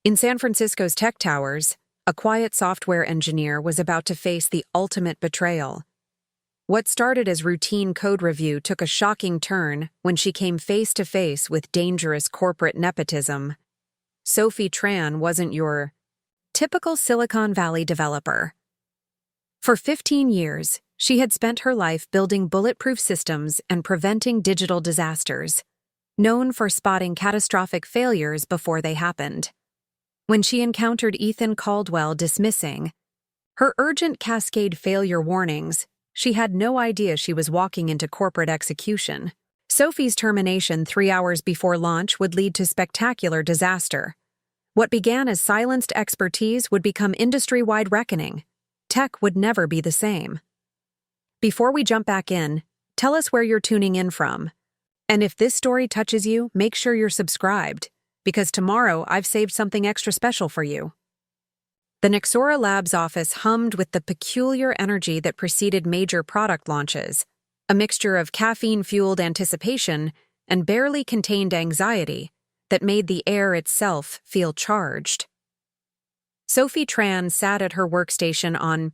In San Francisco's tech towers, a quiet software engineer was about to face the ultimate betrayal. What started as routine code review took a shocking turn when she came face to face with dangerous corporate nepotism. Sophie Tran wasn't your typical Silicon Valley developer. For 15 years, she had spent her life building bulletproof systems and preventing digital disasters, known for spotting catastrophic failures before they happened. When she encountered Ethan Caldwell dismissing her urgent cascade failure warnings, she had no idea she was walking into corporate execution. Sophie's termination 3 hours before launch would lead to spectacular disaster. What began as silenced expertise would become industry-wide reckoning. Tech would never be the same. Before we jump back in, tell us where you're tuning in from. And if this story touches you, make sure you're subscribed, because tomorrow I've saved something extra special for you. The Nexora Labs office hummed with the peculiar energy that preceded major product launches, a mixture of caffeine-fueled anticipation and barely contained anxiety that made the air itself feel charged. Sophie Tran sat at her workstation on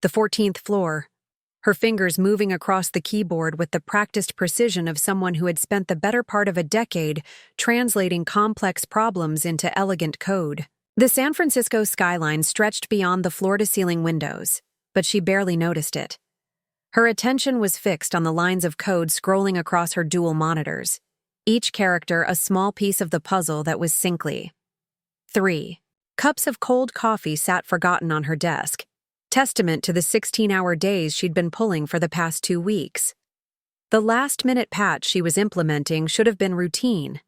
the 14th floor, her fingers moving across the keyboard with the practiced precision of someone who had spent the better part of a decade translating complex problems into elegant code. The San Francisco skyline stretched beyond the floor-to-ceiling windows, but she barely noticed it. Her attention was fixed on the lines of code scrolling across her dual monitors, each character a small piece of the puzzle that was Syncly. 3 cups of cold coffee sat forgotten on her desk, testament to the 16-hour days she'd been pulling for the past 2 weeks. The last-minute patch she was implementing should have been routine,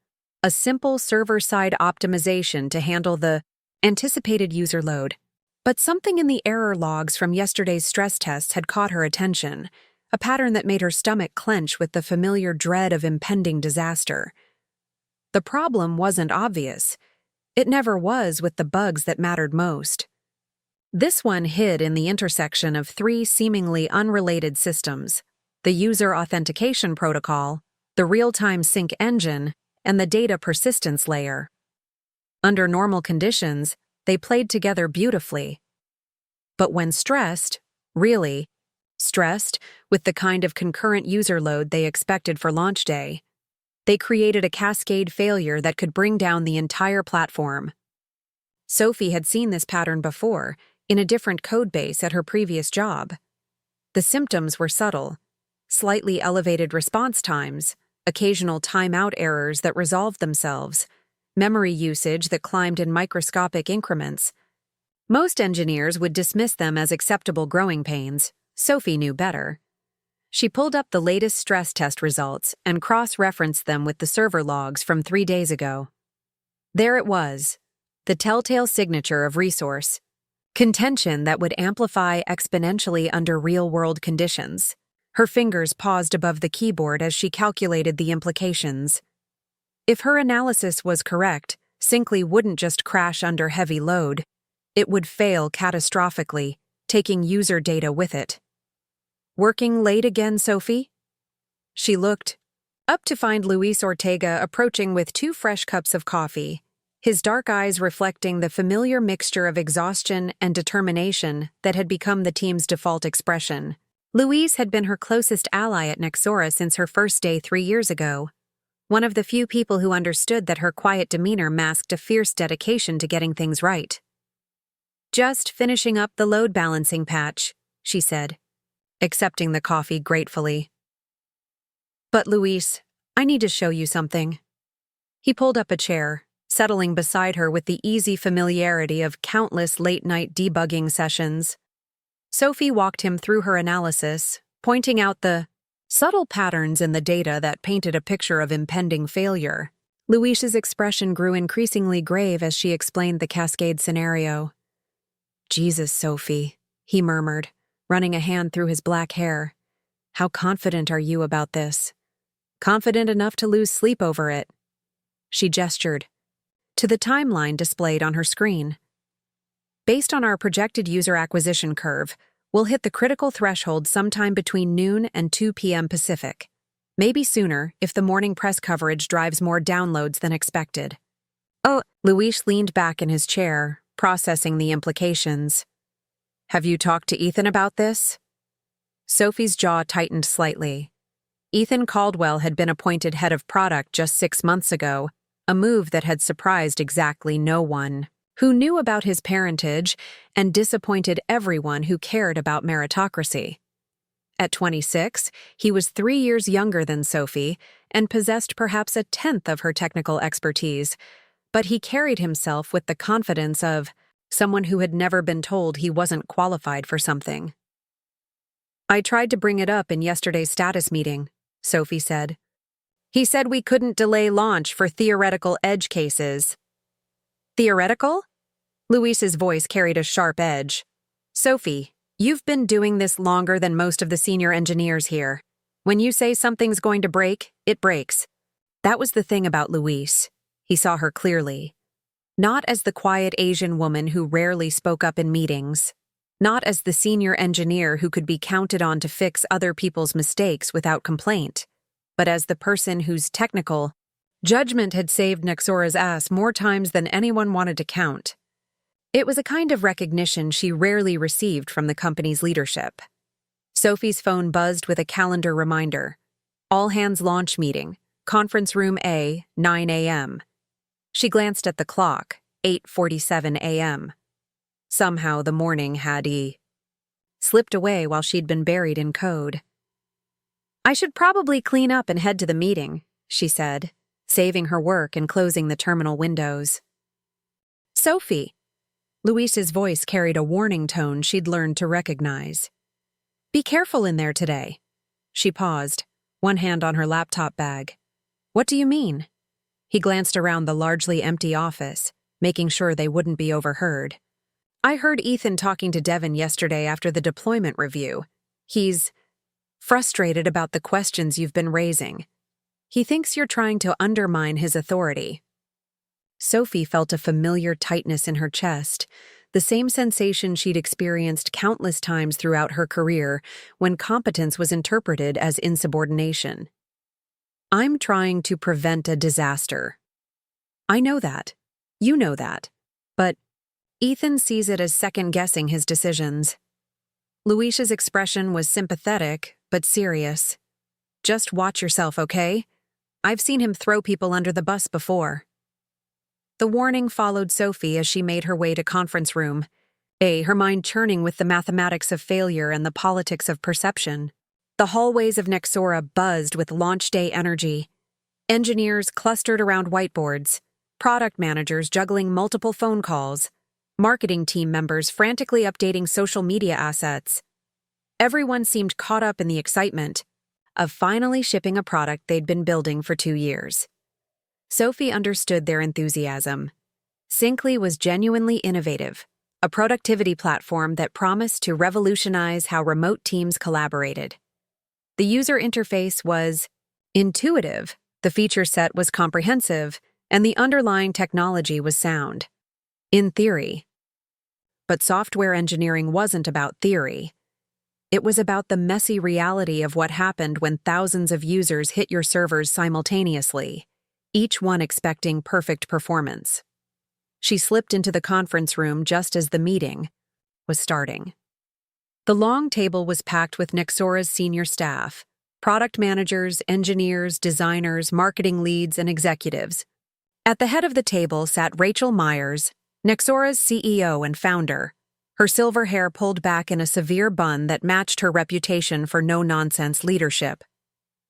a simple server-side optimization to handle the anticipated user load. But something in the error logs from yesterday's stress tests had caught her attention, a pattern that made her stomach clench with the familiar dread of impending disaster. The problem wasn't obvious. It never was with the bugs that mattered most. This one hid in the intersection of 3 seemingly unrelated systems: the user authentication protocol, the real-time sync engine, and the data persistence layer. Under normal conditions, they played together beautifully. But when stressed, really stressed, with the kind of concurrent user load they expected for launch day, they created a cascade failure that could bring down the entire platform. Sophie had seen this pattern before, in a different codebase at her previous job. The symptoms were subtle: slightly elevated response times, occasional timeout errors that resolved themselves, memory usage that climbed in microscopic increments. Most engineers would dismiss them as acceptable growing pains. Sophie knew better. She pulled up the latest stress test results and cross-referenced them with the server logs from 3 days ago. There it was, the telltale signature of resource contention that would amplify exponentially under real-world conditions. Her fingers paused above the keyboard as she calculated the implications. If her analysis was correct, Syncly wouldn't just crash under heavy load. It would fail catastrophically, taking user data with it. Working late again, Sophie? She looked up to find Luis Ortega approaching with 2 fresh cups of coffee, his dark eyes reflecting the familiar mixture of exhaustion and determination that had become the team's default expression. Luis had been her closest ally at Nexora since her first day 3 years ago, one of the few people who understood that her quiet demeanor masked a fierce dedication to getting things right. "Just finishing up the load balancing patch," she said, accepting the coffee gratefully. "But Luis, I need to show you something." He pulled up a chair, settling beside her with the easy familiarity of countless late-night debugging sessions. Sophie walked him through her analysis, pointing out the subtle patterns in the data that painted a picture of impending failure. Luis's expression grew increasingly grave as she explained the cascade scenario. "Jesus, Sophie," he murmured, running a hand through his black hair. "How confident are you about this? Confident enough to lose sleep over it?" She gestured to the timeline displayed on her screen. "Based on our projected user acquisition curve, we'll hit the critical threshold sometime between noon and 2 p.m. Pacific. Maybe sooner if the morning press coverage drives more downloads than expected." "Oh, Luis leaned back in his chair, processing the implications. Have you talked to Ethan about this? Sophie's jaw tightened slightly. Ethan Caldwell had been appointed head of product just 6 months ago, a move that had surprised exactly no one. Who knew about his parentage and disappointed everyone who cared about meritocracy. At 26, he was 3 years younger than Sophie and possessed perhaps a tenth of her technical expertise, but he carried himself with the confidence of someone who had never been told he wasn't qualified for something. I tried to bring it up in yesterday's status meeting, Sophie said. He said we couldn't delay launch for theoretical edge cases. Theoretical? Luis's voice carried a sharp edge. Sophie, you've been doing this longer than most of the senior engineers here. When you say something's going to break, it breaks. That was the thing about Luis. He saw her clearly. Not as the quiet Asian woman who rarely spoke up in meetings. Not as the senior engineer who could be counted on to fix other people's mistakes without complaint, but as the person whose technical judgment had saved Nexora's ass more times than anyone wanted to count. It was a kind of recognition she rarely received from the company's leadership. Sophie's phone buzzed with a calendar reminder. All hands launch meeting, conference room A, 9 a.m. She glanced at the clock, 8:47 a.m. Somehow the morning had slipped away while she'd been buried in code. I should probably clean up and head to the meeting, she said, saving her work and closing the terminal windows. Sophie. Luis's voice carried a warning tone she'd learned to recognize. Be careful in there today. She paused, one hand on her laptop bag. What do you mean? He glanced around the largely empty office, making sure they wouldn't be overheard. I heard Ethan talking to Devin yesterday after the deployment review. He's frustrated about the questions you've been raising. He thinks you're trying to undermine his authority. Sophie felt a familiar tightness in her chest, the same sensation she'd experienced countless times throughout her career when competence was interpreted as insubordination. I'm trying to prevent a disaster. I know that. You know that. But Ethan sees it as second-guessing his decisions. Luis's expression was sympathetic, but serious. Just watch yourself, okay? I've seen him throw people under the bus before. The warning followed Sophie as she made her way to conference room, her mind churning with the mathematics of failure and the politics of perception. The hallways of Nexora buzzed with launch day energy. Engineers clustered around whiteboards, product managers juggling multiple phone calls, marketing team members frantically updating social media assets. Everyone seemed caught up in the excitement of finally shipping a product they'd been building for 2 years. Sophie understood their enthusiasm. Syncly was genuinely innovative, a productivity platform that promised to revolutionize how remote teams collaborated. The user interface was intuitive, the feature set was comprehensive, and the underlying technology was sound. In theory. But software engineering wasn't about theory. It was about the messy reality of what happened when thousands of users hit your servers simultaneously, each one expecting perfect performance. She slipped into the conference room just as the meeting was starting. The long table was packed with Nexora's senior staff, product managers, engineers, designers, marketing leads, and executives. At the head of the table sat Rachel Myers, Nexora's CEO and founder, her silver hair pulled back in a severe bun that matched her reputation for no-nonsense leadership.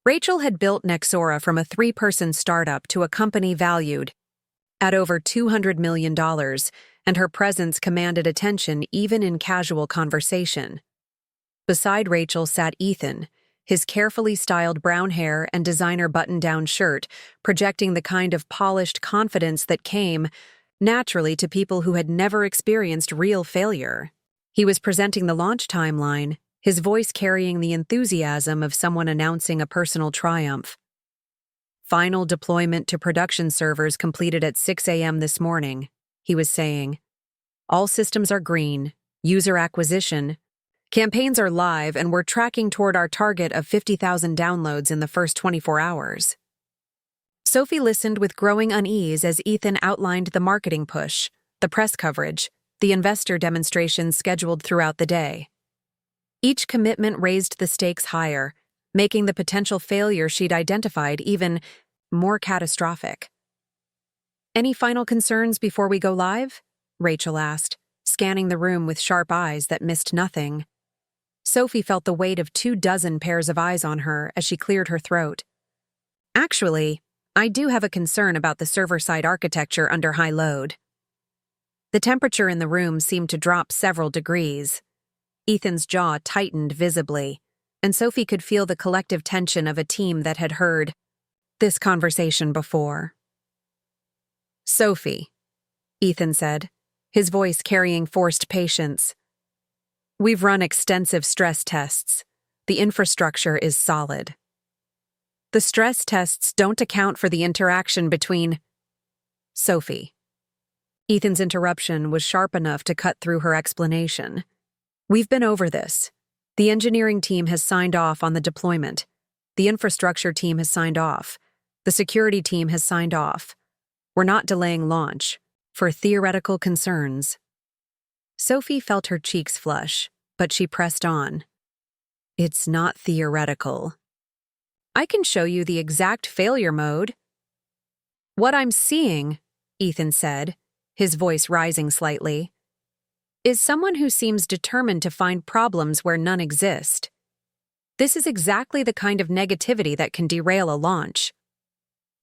Rachel had built Nexora from a 3-person startup to a company valued at over $200 million, and her presence commanded attention even in casual conversation. Beside Rachel sat Ethan, his carefully styled brown hair and designer button-down shirt projecting the kind of polished confidence that came naturally to people who had never experienced real failure. He was presenting the launch timeline, his voice carrying the enthusiasm of someone announcing a personal triumph. Final deployment to production servers completed at 6 a.m. this morning, he was saying. All systems are green, user acquisition, campaigns are live, and we're tracking toward our target of 50,000 downloads in the first 24 hours. Sophie listened with growing unease as Ethan outlined the marketing push, the press coverage, the investor demonstrations scheduled throughout the day. Each commitment raised the stakes higher, making the potential failure she'd identified even more catastrophic. "Any final concerns before we go live?" Rachel asked, scanning the room with sharp eyes that missed nothing. Sophie felt the weight of 24 pairs of eyes on her as she cleared her throat. "Actually, I do have a concern about the server-side architecture under high load." The temperature in the room seemed to drop several degrees. Ethan's jaw tightened visibly, and Sophie could feel the collective tension of a team that had heard this conversation before. "Sophie," Ethan said, his voice carrying forced patience. "We've run extensive stress tests. The infrastructure is solid." "The stress tests don't account for the interaction between—" "Sophie." Ethan's interruption was sharp enough to cut through her explanation. "We've been over this. The engineering team has signed off on the deployment. The infrastructure team has signed off. The security team has signed off. We're not delaying launch for theoretical concerns." Sophie felt her cheeks flush, but she pressed on. "It's not theoretical. I can show you the exact failure mode." "What I'm seeing," Ethan said, his voice rising slightly, "is someone who seems determined to find problems where none exist. This is exactly the kind of negativity that can derail a launch."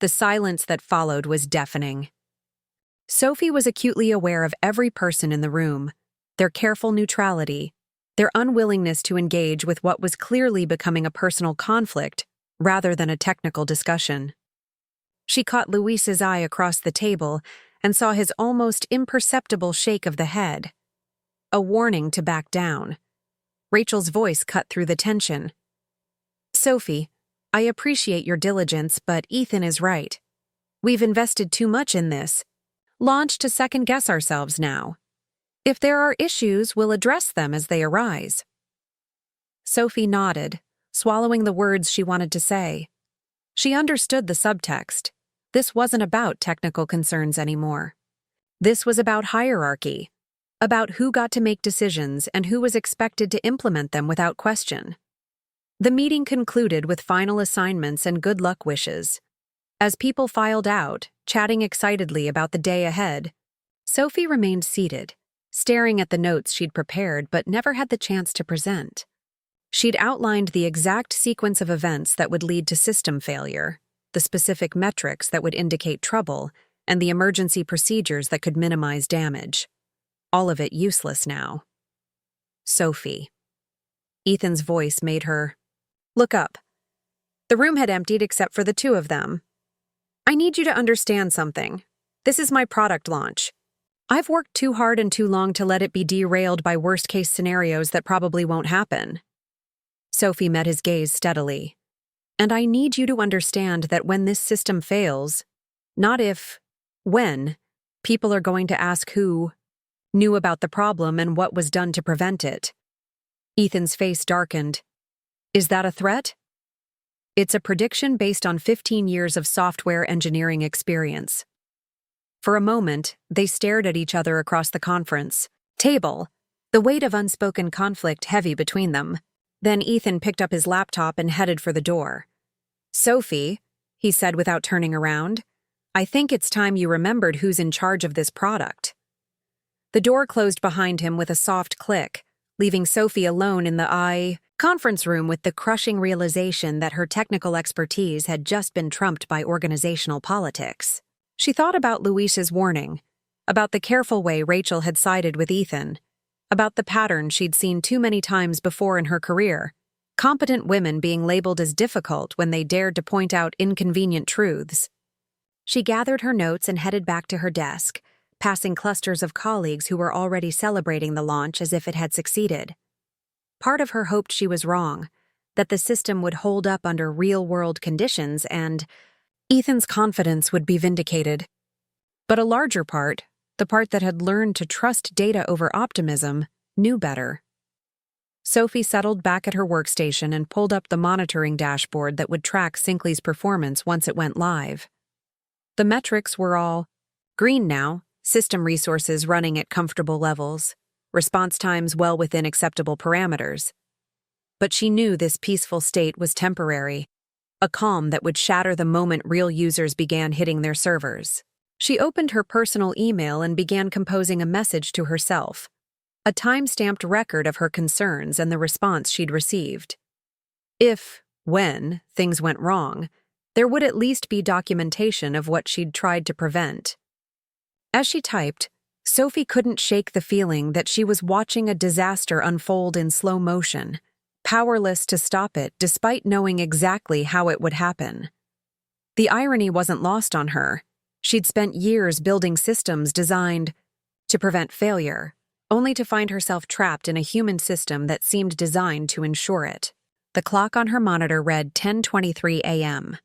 The silence that followed was deafening. Sophie was acutely aware of every person in the room, their careful neutrality, their unwillingness to engage with what was clearly becoming a personal conflict rather than a technical discussion. She caught Luis's eye across the table and saw his almost imperceptible shake of the head. A warning to back down. Rachel's voice cut through the tension. "Sophie, I appreciate your diligence, but Ethan is right. We've invested too much in this launch to second-guess ourselves now. If there are issues, we'll address them as they arise." Sophie nodded, swallowing the words she wanted to say. She understood the subtext. This wasn't about technical concerns anymore. This was about hierarchy, about who got to make decisions and who was expected to implement them without question. The meeting concluded with final assignments and good luck wishes. As people filed out, chatting excitedly about the day ahead, Sophie remained seated, staring at the notes she'd prepared but never had the chance to present. She'd outlined the exact sequence of events that would lead to system failure, the specific metrics that would indicate trouble, and the emergency procedures that could minimize damage. All of it useless now. "Sophie." Ethan's voice made her look up. The room had emptied except for the two of them. "I need you to understand something. This is my product launch. I've worked too hard and too long to let it be derailed by worst-case scenarios that probably won't happen." Sophie met his gaze steadily. "And I need you to understand that when this system fails, not if, when, people are going to ask who knew about the problem and what was done to prevent it." Ethan's face darkened. "Is that a threat?" "It's a prediction based on 15 years of software engineering experience." For a moment, they stared at each other across the conference table, the weight of unspoken conflict heavy between them. Then Ethan picked up his laptop and headed for the door. "Sophie," he said without turning around, "I think it's time you remembered who's in charge of this product." The door closed behind him with a soft click, leaving Sophie alone in the conference room with the crushing realization that her technical expertise had just been trumped by organizational politics. She thought about Luis's warning, about the careful way Rachel had sided with Ethan, about the pattern she'd seen too many times before in her career, competent women being labeled as difficult when they dared to point out inconvenient truths. She gathered her notes and headed back to her desk, passing clusters of colleagues who were already celebrating the launch as if it had succeeded. Part of her hoped she was wrong, that the system would hold up under real-world conditions and Ethan's confidence would be vindicated. But a larger part, the part that had learned to trust data over optimism, knew better. Sophie settled back at her workstation and pulled up the monitoring dashboard that would track Sinkley's performance once it went live. The metrics were all green now, system resources running at comfortable levels, response times well within acceptable parameters. But she knew this peaceful state was temporary, a calm that would shatter the moment real users began hitting their servers. She opened her personal email and began composing a message to herself, a time-stamped record of her concerns and the response she'd received. When things went wrong, there would at least be documentation of what she'd tried to prevent. As she typed, Sophie couldn't shake the feeling that she was watching a disaster unfold in slow motion, powerless to stop it despite knowing exactly how it would happen. The irony wasn't lost on her. She'd spent years building systems designed to prevent failure, only to find herself trapped in a human system that seemed designed to ensure it. The clock on her monitor read 10:23 a.m.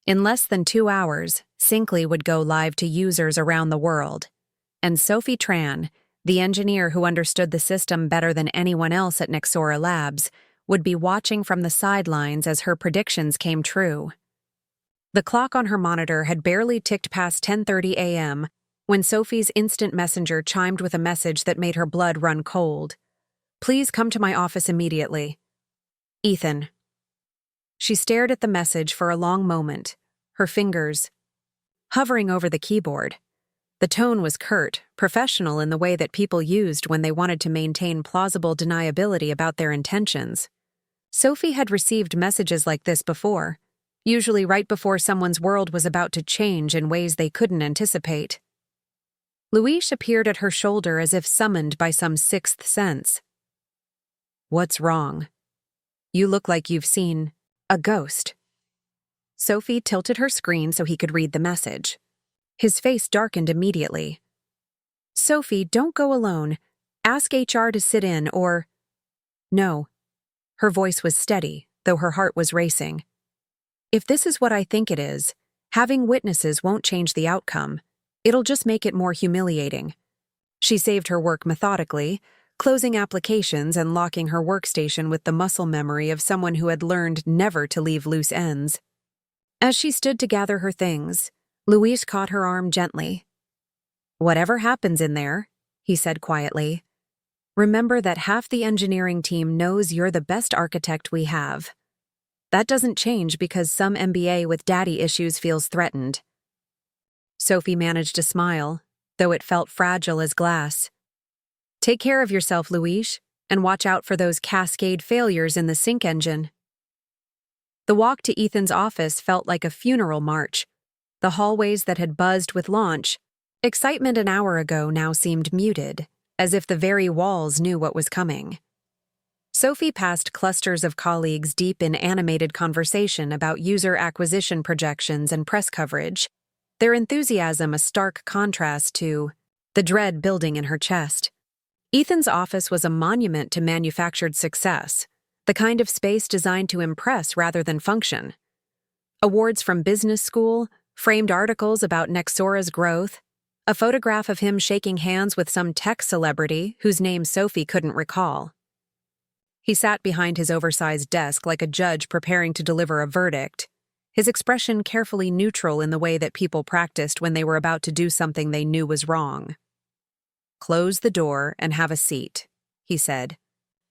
In less than 2 hours, Syncly would go live to users around the world, and Sophie Tran, the engineer who understood the system better than anyone else at Nexora Labs, would be watching from the sidelines as her predictions came true. The clock on her monitor had barely ticked past 10:30 a.m. when Sophie's instant messenger chimed with a message that made her blood run cold. "Please come to my office immediately. Ethan." She stared at the message for a long moment, her fingers hovering over the keyboard. The tone was curt, professional in the way that people used when they wanted to maintain plausible deniability about their intentions. Sophie had received messages like this before, usually right before someone's world was about to change in ways they couldn't anticipate. Luis appeared at her shoulder as if summoned by some sixth sense. "What's wrong? You look like you've seen a ghost." Sophie tilted her screen so he could read the message. His face darkened immediately. "Sophie, don't go alone. Ask HR to sit in or—" "No." Her voice was steady, though her heart was racing. "If this is what I think it is, having witnesses won't change the outcome. It'll just make it more humiliating." She saved her work methodically, closing applications and locking her workstation with the muscle memory of someone who had learned never to leave loose ends. As she stood to gather her things, Luis caught her arm gently. "Whatever happens in there," he said quietly, "remember that half the engineering team knows you're the best architect we have. That doesn't change because some MBA with daddy issues feels threatened." Sophie managed a smile, though it felt fragile as glass. "Take care of yourself, Luis, and watch out for those cascade failures in the sync engine." The walk to Ethan's office felt like a funeral march. The hallways that had buzzed with launch excitement an hour ago now seemed muted, as if the very walls knew what was coming. Sophie passed clusters of colleagues deep in animated conversation about user acquisition projections and press coverage, their enthusiasm a stark contrast to the dread building in her chest. Ethan's office was a monument to manufactured success, the kind of space designed to impress rather than function. Awards from business school, framed articles about Nexora's growth, a photograph of him shaking hands with some tech celebrity whose name Sophie couldn't recall. He sat behind his oversized desk like a judge preparing to deliver a verdict, his expression carefully neutral in the way that people practiced when they were about to do something they knew was wrong. "Close the door and have a seat," he said,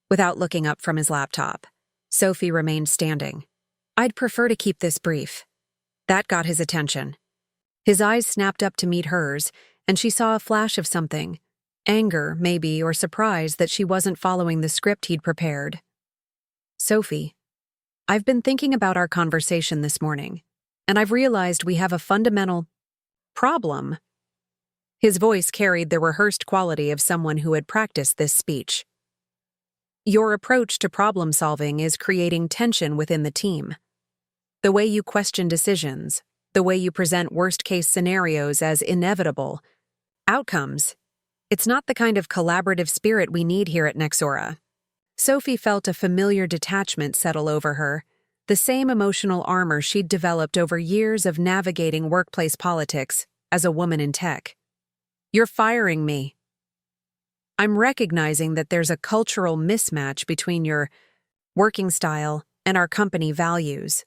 without looking up from his laptop. Sophie remained standing. "I'd prefer to keep this brief." That got his attention. His eyes snapped up to meet hers, and she saw a flash of something, anger, maybe, or surprise that she wasn't following the script he'd prepared. "Sophie, I've been thinking about our conversation this morning, and I've realized we have a fundamental problem." His voice carried the rehearsed quality of someone who had practiced this speech. "Your approach to problem solving is creating tension within the team. The way you question decisions, the way you present worst-case scenarios as inevitable outcomes, it's not the kind of collaborative spirit we need here at Nexora." Sophie felt a familiar detachment settle over her, the same emotional armor she'd developed over years of navigating workplace politics as a woman in tech. "You're firing me. I'm recognizing that there's a cultural mismatch between your working style and our company values."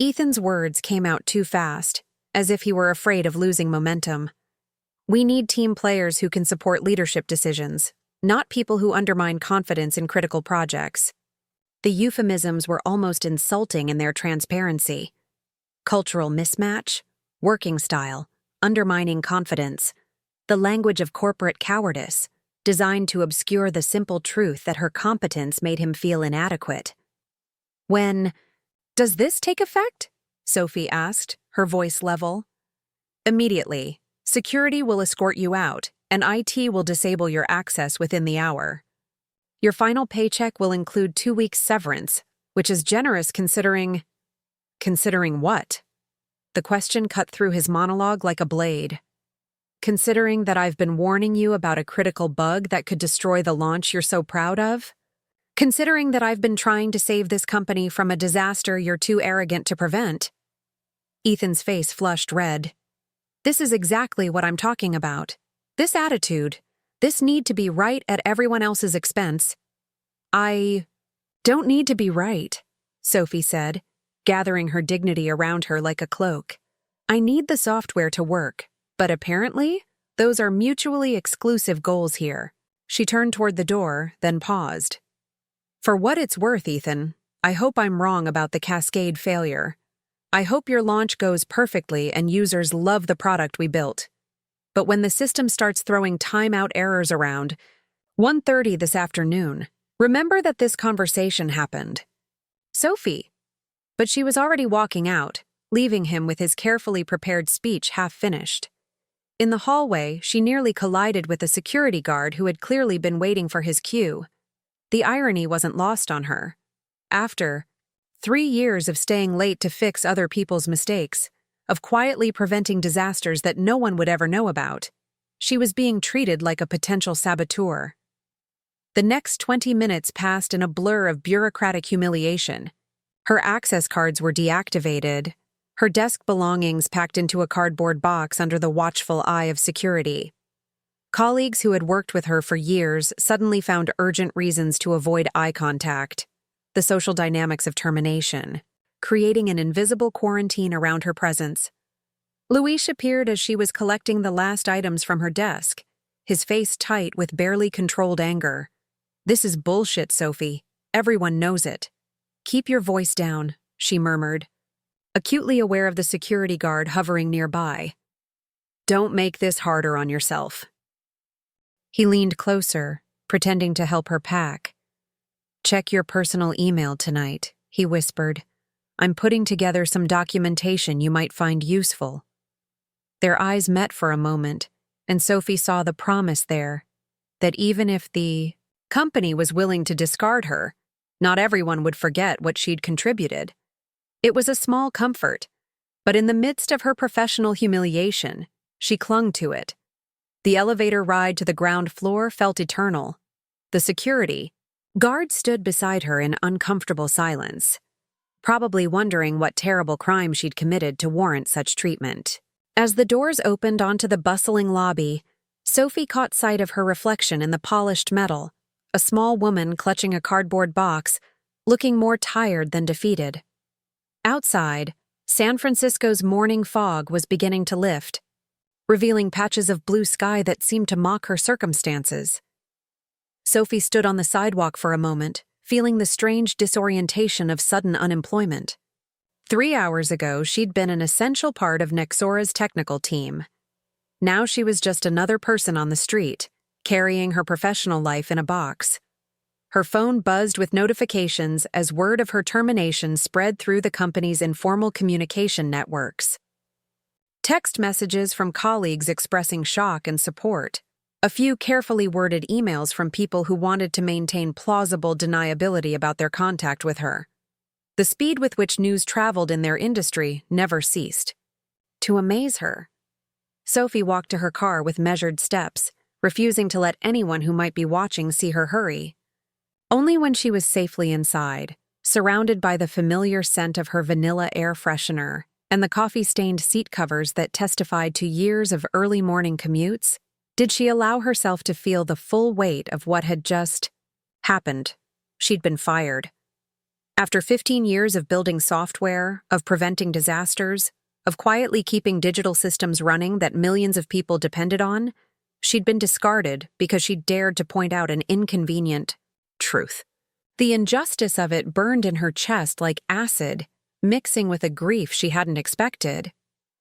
Ethan's words came out too fast, as if he were afraid of losing momentum. We need team players who can support leadership decisions, not people who undermine confidence in critical projects. The euphemisms were almost insulting in their transparency. Cultural mismatch, working style, undermining confidence, the language of corporate cowardice, designed to obscure the simple truth that her competence made him feel inadequate. When does this take effect? Sophie asked, her voice level. Immediately. Security will escort you out, and IT will disable your access within the hour. Your final paycheck will include 2 weeks severance, which is generous considering… Considering what? The question cut through his monologue like a blade. Considering that I've been warning you about a critical bug that could destroy the launch you're so proud of? Considering that I've been trying to save this company from a disaster you're too arrogant to prevent? Ethan's face flushed red. This is exactly what I'm talking about. This attitude, this need to be right at everyone else's expense. I don't need to be right, Sophie said, gathering her dignity around her like a cloak. I need the software to work, but apparently, those are mutually exclusive goals here. She turned toward the door, then paused. For what it's worth, Ethan, I hope I'm wrong about the cascade failure. I hope your launch goes perfectly and users love the product we built. But when the system starts throwing timeout errors around, 1:30 this afternoon, remember that this conversation happened. Sophie. But she was already walking out, leaving him with his carefully prepared speech half-finished. In the hallway, she nearly collided with a security guard who had clearly been waiting for his cue. The irony wasn't lost on her. After 3 years of staying late to fix other people's mistakes, of quietly preventing disasters that no one would ever know about, she was being treated like a potential saboteur. The next 20 minutes passed in a blur of bureaucratic humiliation. Her access cards were deactivated, her desk belongings packed into a cardboard box under the watchful eye of security. Colleagues who had worked with her for years suddenly found urgent reasons to avoid eye contact. The social dynamics of termination, creating an invisible quarantine around her presence. Luis appeared as she was collecting the last items from her desk, his face tight with barely controlled anger. This is bullshit, Sophie. Everyone knows it. Keep your voice down, she murmured, acutely aware of the security guard hovering nearby. Don't make this harder on yourself. He leaned closer, pretending to help her pack. Check your personal email tonight, he whispered. I'm putting together some documentation you might find useful. Their eyes met for a moment, and Sophie saw the promise there, that even if the company was willing to discard her, not everyone would forget what she'd contributed. It was a small comfort, but in the midst of her professional humiliation, she clung to it. The elevator ride to the ground floor felt eternal. The security guard stood beside her in uncomfortable silence, probably wondering what terrible crime she'd committed to warrant such treatment. As the doors opened onto the bustling lobby, Sophie caught sight of her reflection in the polished metal, a small woman clutching a cardboard box, looking more tired than defeated. Outside, San Francisco's morning fog was beginning to lift, revealing patches of blue sky that seemed to mock her circumstances. Sophie stood on the sidewalk for a moment, feeling the strange disorientation of sudden unemployment. 3 hours ago, she'd been an essential part of Nexora's technical team. Now she was just another person on the street, carrying her professional life in a box. Her phone buzzed with notifications as word of her termination spread through the company's informal communication networks. Text messages from colleagues expressing shock and support. A few carefully worded emails from people who wanted to maintain plausible deniability about their contact with her. The speed with which news traveled in their industry never ceased. To amaze her, Sophie walked to her car with measured steps, refusing to let anyone who might be watching see her hurry. Only when she was safely inside, surrounded by the familiar scent of her vanilla air freshener and the coffee-stained seat covers that testified to years of early morning commutes, did she allow herself to feel the full weight of what had just happened. She'd been fired. After 15 years of building software, of preventing disasters, of quietly keeping digital systems running that millions of people depended on, she'd been discarded because she dared to point out an inconvenient truth. The injustice of it burned in her chest like acid, mixing with a grief she hadn't expected.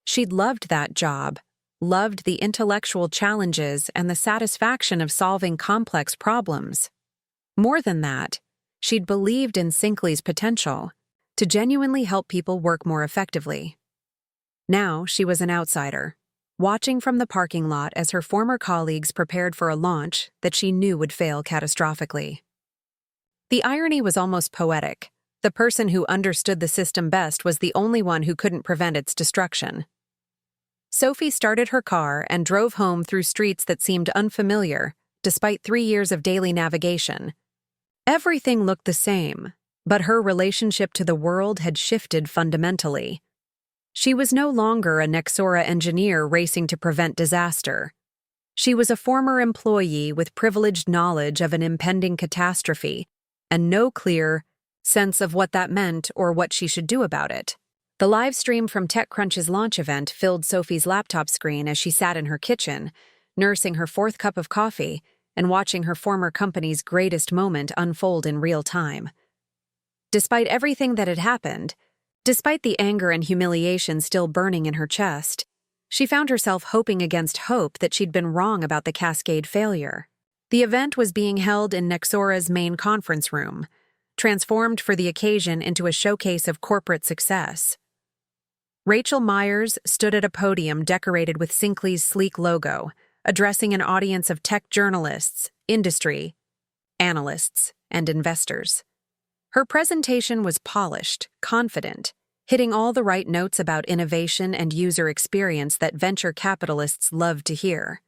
She'd loved that job, loved the intellectual challenges and the satisfaction of solving complex problems. More than that, she'd believed in Sinkley's potential to genuinely help people work more effectively. Now she was an outsider, watching from the parking lot as her former colleagues prepared for a launch that she knew would fail catastrophically. The irony was almost poetic. The person who understood the system best was the only one who couldn't prevent its destruction. Sophie started her car and drove home through streets that seemed unfamiliar, despite 3 years of daily navigation. Everything looked the same, but her relationship to the world had shifted fundamentally. She was no longer a Nexora engineer racing to prevent disaster. She was a former employee with privileged knowledge of an impending catastrophe and no clear sense of what that meant or what she should do about it. The live stream from TechCrunch's launch event filled Sophie's laptop screen as she sat in her kitchen, nursing her 4th cup of coffee and watching her former company's greatest moment unfold in real time. Despite everything that had happened, despite the anger and humiliation still burning in her chest, she found herself hoping against hope that she'd been wrong about the Cascade failure. The event was being held in Nexora's main conference room, transformed for the occasion into a showcase of corporate success. Rachel Myers stood at a podium decorated with Sinkley's sleek logo, addressing an audience of tech journalists, industry, analysts, and investors. Her presentation was polished, confident, hitting all the right notes about innovation and user experience that venture capitalists love to hear.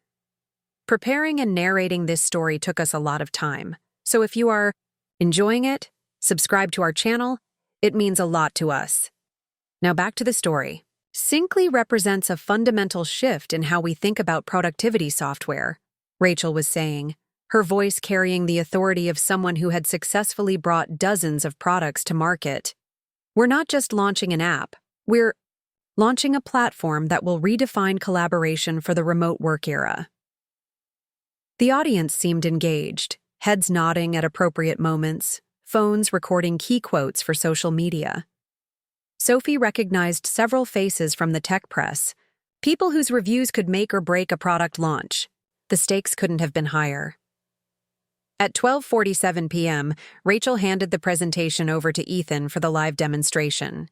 Preparing and narrating this story took us a lot of time, so if you are enjoying it, subscribe to our channel. It means a lot to us. Now back to the story. Sinkley represents a fundamental shift in how we think about productivity software, Rachel was saying, her voice carrying the authority of someone who had successfully brought dozens of products to market. We're not just launching an app, we're launching a platform that will redefine collaboration for the remote work era. The audience seemed engaged, heads nodding at appropriate moments, phones recording key quotes for social media. Sophie recognized several faces from the tech press, people whose reviews could make or break a product launch. The stakes couldn't have been higher. At 12:47 p.m., Rachel handed the presentation over to Ethan for the live demonstration.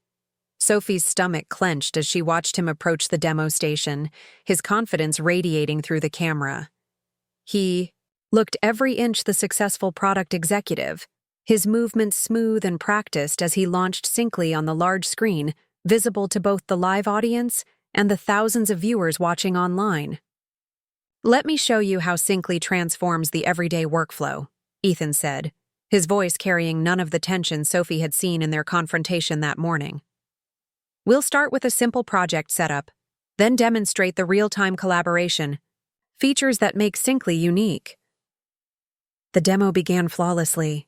Sophie's stomach clenched as she watched him approach the demo station, his confidence radiating through the camera. He looked every inch the successful product executive, his movements smooth and practiced as he launched Sinkley on the large screen, visible to both the live audience and the thousands of viewers watching online. "Let me show you how Sinkley transforms the everyday workflow," Ethan said, his voice carrying none of the tension Sophie had seen in their confrontation that morning. "We'll start with a simple project setup, then demonstrate the real-time collaboration, features that make Sinkley unique." The demo began flawlessly.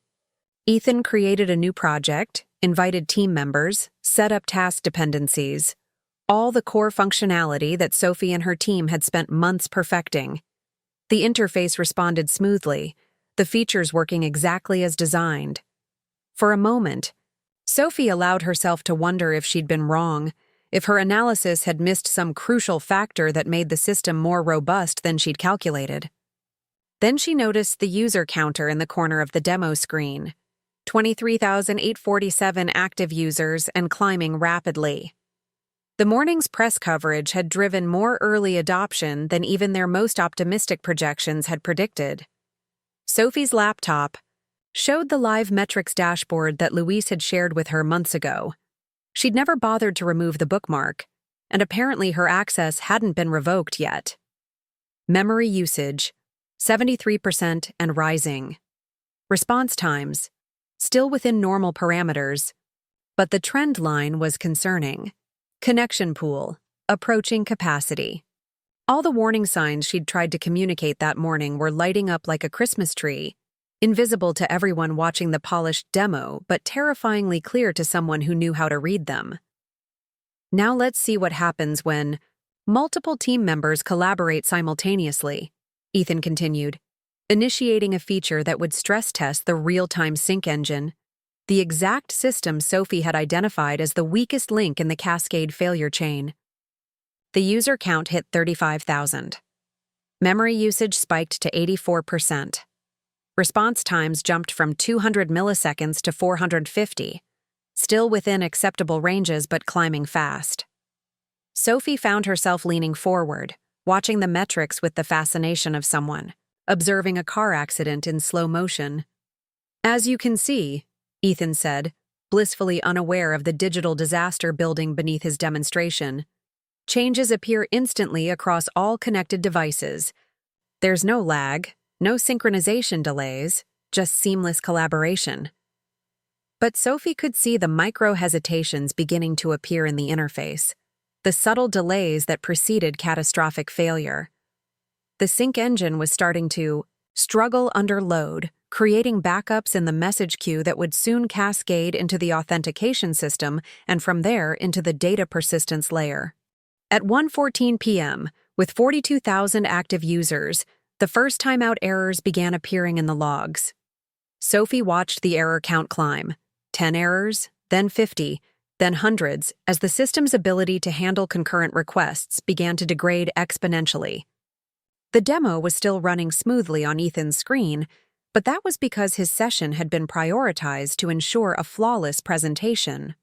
Ethan created a new project, invited team members, set up task dependencies, all the core functionality that Sophie and her team had spent months perfecting. The interface responded smoothly, the features working exactly as designed. For a moment, Sophie allowed herself to wonder if she'd been wrong, if her analysis had missed some crucial factor that made the system more robust than she'd calculated. Then she noticed the user counter in the corner of the demo screen. 23,847 active users and climbing rapidly. The morning's press coverage had driven more early adoption than even their most optimistic projections had predicted. Sophie's laptop showed the live metrics dashboard that Louise had shared with her months ago. She'd never bothered to remove the bookmark, and apparently her access hadn't been revoked yet. Memory usage, 73% and rising. Response times, still within normal parameters, but the trend line was concerning. Connection pool, approaching capacity. All the warning signs she'd tried to communicate that morning were lighting up like a Christmas tree. invisible to everyone watching the polished demo, but terrifyingly clear to someone who knew how to read them. Now let's see what happens when multiple team members collaborate simultaneously, Ethan continued, initiating a feature that would stress test the real-time sync engine, the exact system Sophie had identified as the weakest link in the cascade failure chain. The user count hit 35,000. Memory usage spiked to 84%. Response times jumped from 200 milliseconds to 450, still within acceptable ranges but climbing fast. Sophie found herself leaning forward, watching the metrics with the fascination of someone observing a car accident in slow motion. As you can see, Ethan said, blissfully unaware of the digital disaster building beneath his demonstration, changes appear instantly across all connected devices. There's no lag, no synchronization delays, just seamless collaboration. But Sophie could see the micro-hesitations beginning to appear in the interface, the subtle delays that preceded catastrophic failure. The sync engine was starting to struggle under load, creating backups in the message queue that would soon cascade into the authentication system and from there into the data persistence layer. At 1:14 p.m., with 42,000 active users, the first timeout errors began appearing in the logs. Sophie watched the error count climb, 10 errors, then 50, then hundreds, as the system's ability to handle concurrent requests began to degrade exponentially. The demo was still running smoothly on Ethan's screen, but that was because his session had been prioritized to ensure a flawless presentation.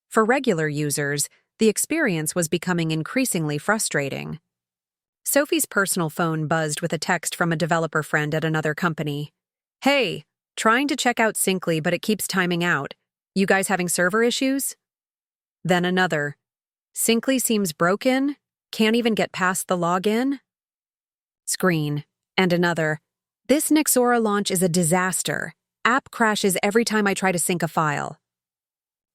For regular users, the experience was becoming increasingly frustrating. Sophie's personal phone buzzed with a text from a developer friend at another company. "Hey, trying to check out Syncly, but it keeps timing out. You guys having server issues?" Then another. "Syncly seems broken. Can't even get past the login." Screen. And another. "This Nexora launch is a disaster. App crashes every time I try to sync a file."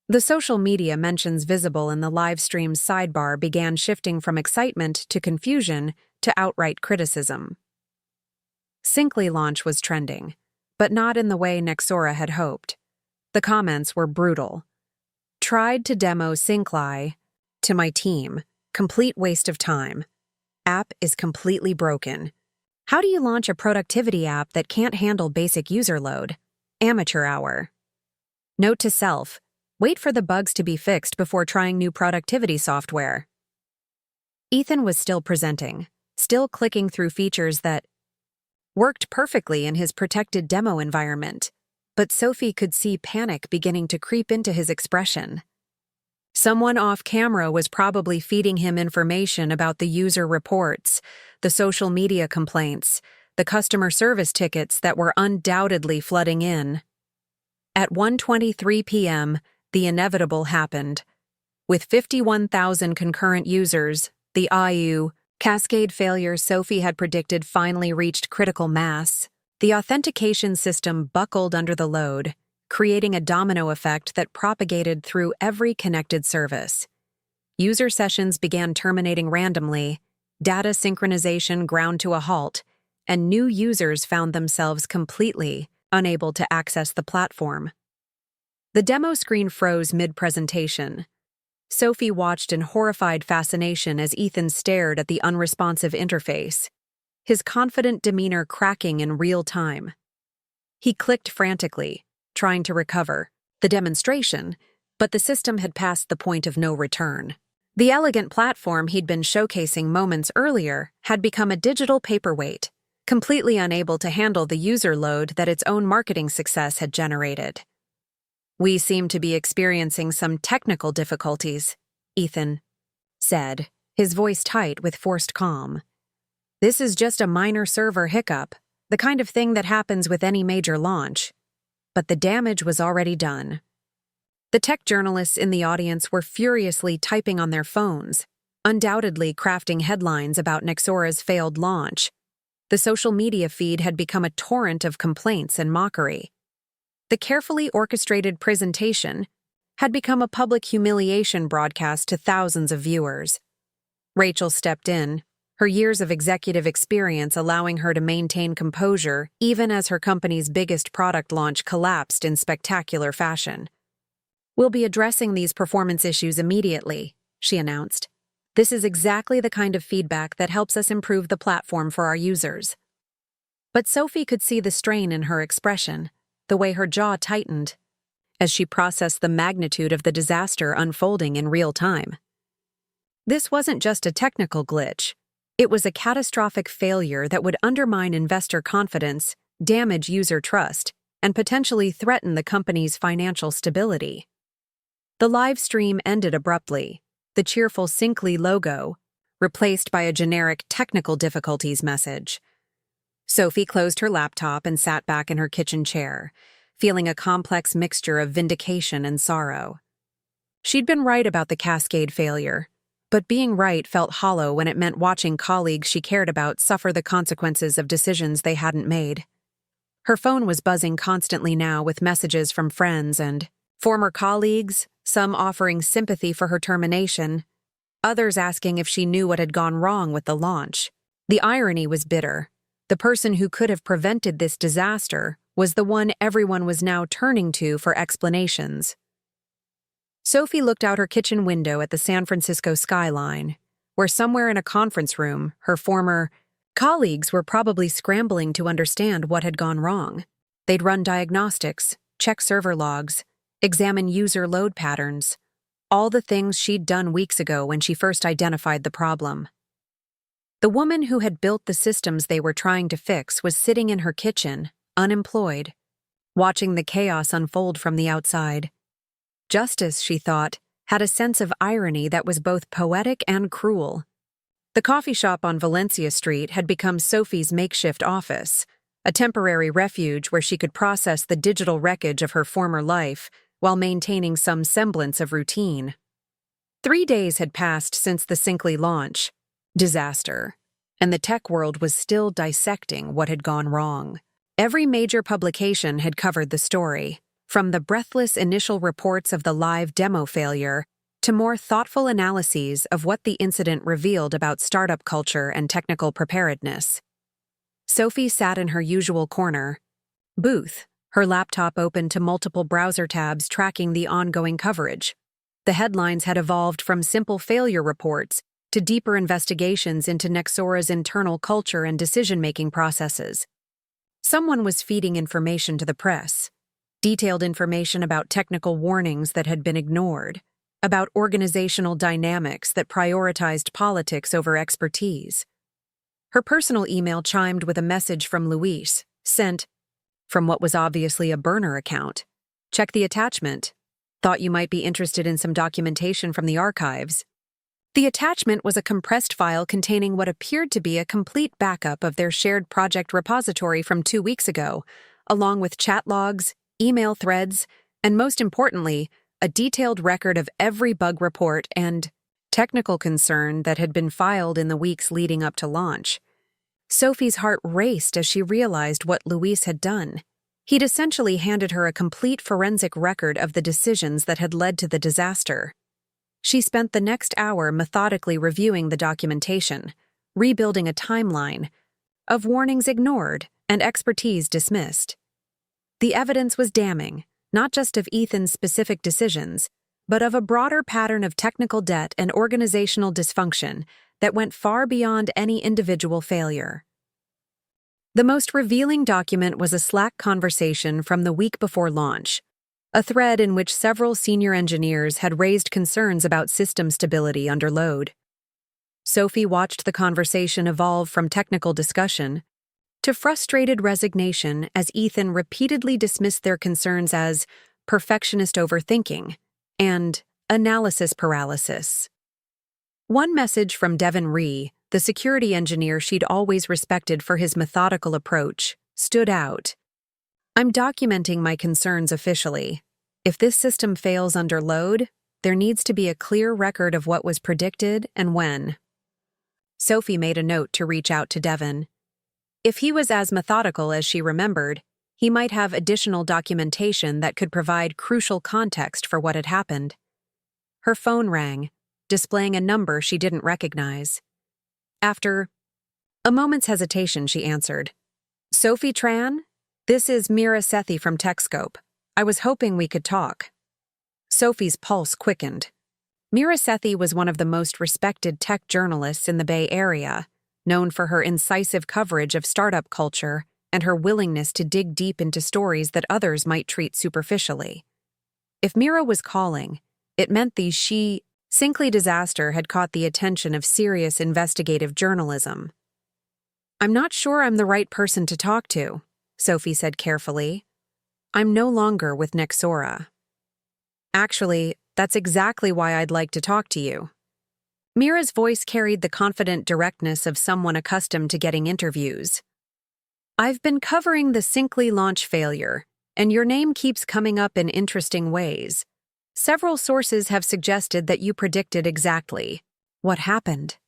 The social media mentions visible in the live stream's sidebar began shifting from excitement to confusion to outright criticism. Syncly launch was trending, but not in the way Nexora had hoped. The comments were brutal. "Tried to demo Syncly to my team. Complete waste of time. App is completely broken. How do you launch a productivity app that can't handle basic user load? Amateur hour. Note to self, wait for the bugs to be fixed before trying new productivity software." Ethan was still presenting, still clicking through features that worked perfectly in his protected demo environment, but Sophie could see panic beginning to creep into his expression. Someone off camera was probably feeding him information about the user reports, the social media complaints, the customer service tickets that were undoubtedly flooding in. At 1:23 p.m., the inevitable happened. With 51,000 concurrent users, the IU cascade failure Sophie had predicted finally reached critical mass. The authentication system buckled under the load, creating a domino effect that propagated through every connected service. User sessions began terminating randomly, data synchronization ground to a halt, and new users found themselves completely unable to access the platform. The demo screen froze mid-presentation. Sophie watched in horrified fascination as Ethan stared at the unresponsive interface, his confident demeanor cracking in real time. He clicked frantically, trying to recover the demonstration, but the system had passed the point of no return. The elegant platform he'd been showcasing moments earlier had become a digital paperweight, completely unable to handle the user load that its own marketing success had generated. "We seem to be experiencing some technical difficulties," Ethan said, his voice tight with forced calm. "This is just a minor server hiccup, the kind of thing that happens with any major launch." But the damage was already done. The tech journalists in the audience were furiously typing on their phones, undoubtedly crafting headlines about Nexora's failed launch. The social media feed had become a torrent of complaints and mockery. The carefully orchestrated presentation had become a public humiliation broadcast to thousands of viewers. Rachel stepped in, her years of executive experience allowing her to maintain composure even as her company's biggest product launch collapsed in spectacular fashion. "We'll be addressing these performance issues immediately," she announced. "This is exactly the kind of feedback that helps us improve the platform for our users." But Sophie could see the strain in her expression, the way her jaw tightened, as she processed the magnitude of the disaster unfolding in real time. This wasn't just a technical glitch. It was a catastrophic failure that would undermine investor confidence, damage user trust, and potentially threaten the company's financial stability. The live stream ended abruptly, the cheerful Syncly logo replaced by a generic technical difficulties message. Sophie closed her laptop and sat back in her kitchen chair, feeling a complex mixture of vindication and sorrow. She'd been right about the Cascade failure, but being right felt hollow when it meant watching colleagues she cared about suffer the consequences of decisions they hadn't made. Her phone was buzzing constantly now with messages from friends and former colleagues, some offering sympathy for her termination, others asking if she knew what had gone wrong with the launch. The irony was bitter. The person who could have prevented this disaster was the one everyone was now turning to for explanations. Sophie looked out her kitchen window at the San Francisco skyline, where somewhere in a conference room, her former colleagues were probably scrambling to understand what had gone wrong. They'd run diagnostics, check server logs, examine user load patterns, all the things she'd done weeks ago when she first identified the problem. The woman who had built the systems they were trying to fix was sitting in her kitchen, unemployed, watching the chaos unfold from the outside. Justice, she thought, had a sense of irony that was both poetic and cruel. The coffee shop on Valencia Street had become Sophie's makeshift office, a temporary refuge where she could process the digital wreckage of her former life while maintaining some semblance of routine. 3 days had passed since the Syncly launch. Disaster. And the tech world was still dissecting what had gone wrong. Every major publication had covered the story, from the breathless initial reports of the live demo failure to more thoughtful analyses of what the incident revealed about startup culture and technical preparedness. Sophie sat in her usual corner booth, her laptop open to multiple browser tabs tracking the ongoing coverage. The headlines had evolved from simple failure reports to deeper investigations into Nexora's internal culture and decision-making processes. Someone was feeding information to the press, detailed information about technical warnings that had been ignored, about organizational dynamics that prioritized politics over expertise. Her personal email chimed with a message from Luis, sent from what was obviously a burner account. "Check the attachment. Thought you might be interested in some documentation from the archives." The attachment was a compressed file containing what appeared to be a complete backup of their shared project repository from 2 weeks ago, along with chat logs, email threads, and most importantly, a detailed record of every bug report and technical concern that had been filed in the weeks leading up to launch. Sophie's heart raced as she realized what Luis had done. He'd essentially handed her a complete forensic record of the decisions that had led to the disaster. She spent the next hour methodically reviewing the documentation, rebuilding a timeline of warnings ignored and expertise dismissed. The evidence was damning, not just of Ethan's specific decisions, but of a broader pattern of technical debt and organizational dysfunction that went far beyond any individual failure. The most revealing document was a Slack conversation from the week before launch, a thread in which several senior engineers had raised concerns about system stability under load. Sophie watched the conversation evolve from technical discussion to frustrated resignation as Ethan repeatedly dismissed their concerns as perfectionist overthinking and analysis paralysis. One message from Devin Rhee, the security engineer she'd always respected for his methodical approach, stood out. "I'm documenting my concerns officially. If this system fails under load, there needs to be a clear record of what was predicted and when." Sophie made a note to reach out to Devin. If he was as methodical as she remembered, he might have additional documentation that could provide crucial context for what had happened. Her phone rang, displaying a number she didn't recognize. After a moment's hesitation, she answered, "Sophie Tran? This is Mira Sethi from TechScope. I was hoping we could talk." Sophie's pulse quickened. Mira Sethi was one of the most respected tech journalists in the Bay Area, known for her incisive coverage of startup culture and her willingness to dig deep into stories that others might treat superficially. If Mira was calling, it meant the Sinkley disaster had caught the attention of serious investigative journalism. "I'm not sure I'm the right person to talk to," Sophie said carefully. "I'm no longer with Nexora." "Actually, that's exactly why I'd like to talk to you." Mira's voice carried the confident directness of someone accustomed to getting interviews. "I've been covering the Sinkley launch failure, and your name keeps coming up in interesting ways. Several sources have suggested that you predicted exactly what happened."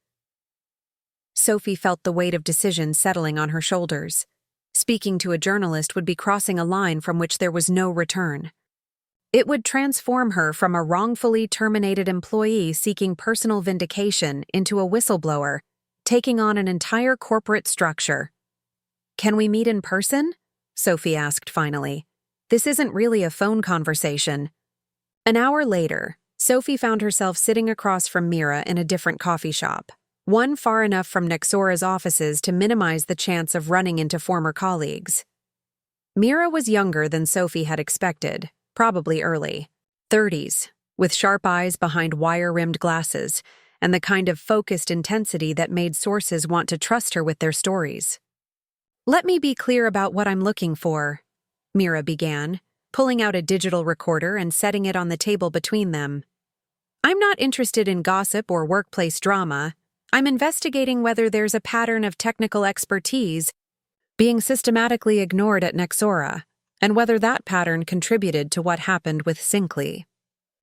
Sophie felt the weight of decision settling on her shoulders. Speaking to a journalist would be crossing a line from which there was no return. It would transform her from a wrongfully terminated employee seeking personal vindication into a whistleblower, taking on an entire corporate structure. "Can we meet in person?" Sophie asked finally. "This isn't really a phone conversation." An hour later, Sophie found herself sitting across from Mira in a different coffee shop, one far enough from Nexora's offices to minimize the chance of running into former colleagues. Mira was younger than Sophie had expected, probably early 30s, with sharp eyes behind wire-rimmed glasses and the kind of focused intensity that made sources want to trust her with their stories. "Let me be clear about what I'm looking for," Mira began, pulling out a digital recorder and setting it on the table between them. "I'm not interested in gossip or workplace drama. I'm investigating whether there's a pattern of technical expertise being systematically ignored at Nexora, and whether that pattern contributed to what happened with Sinkley."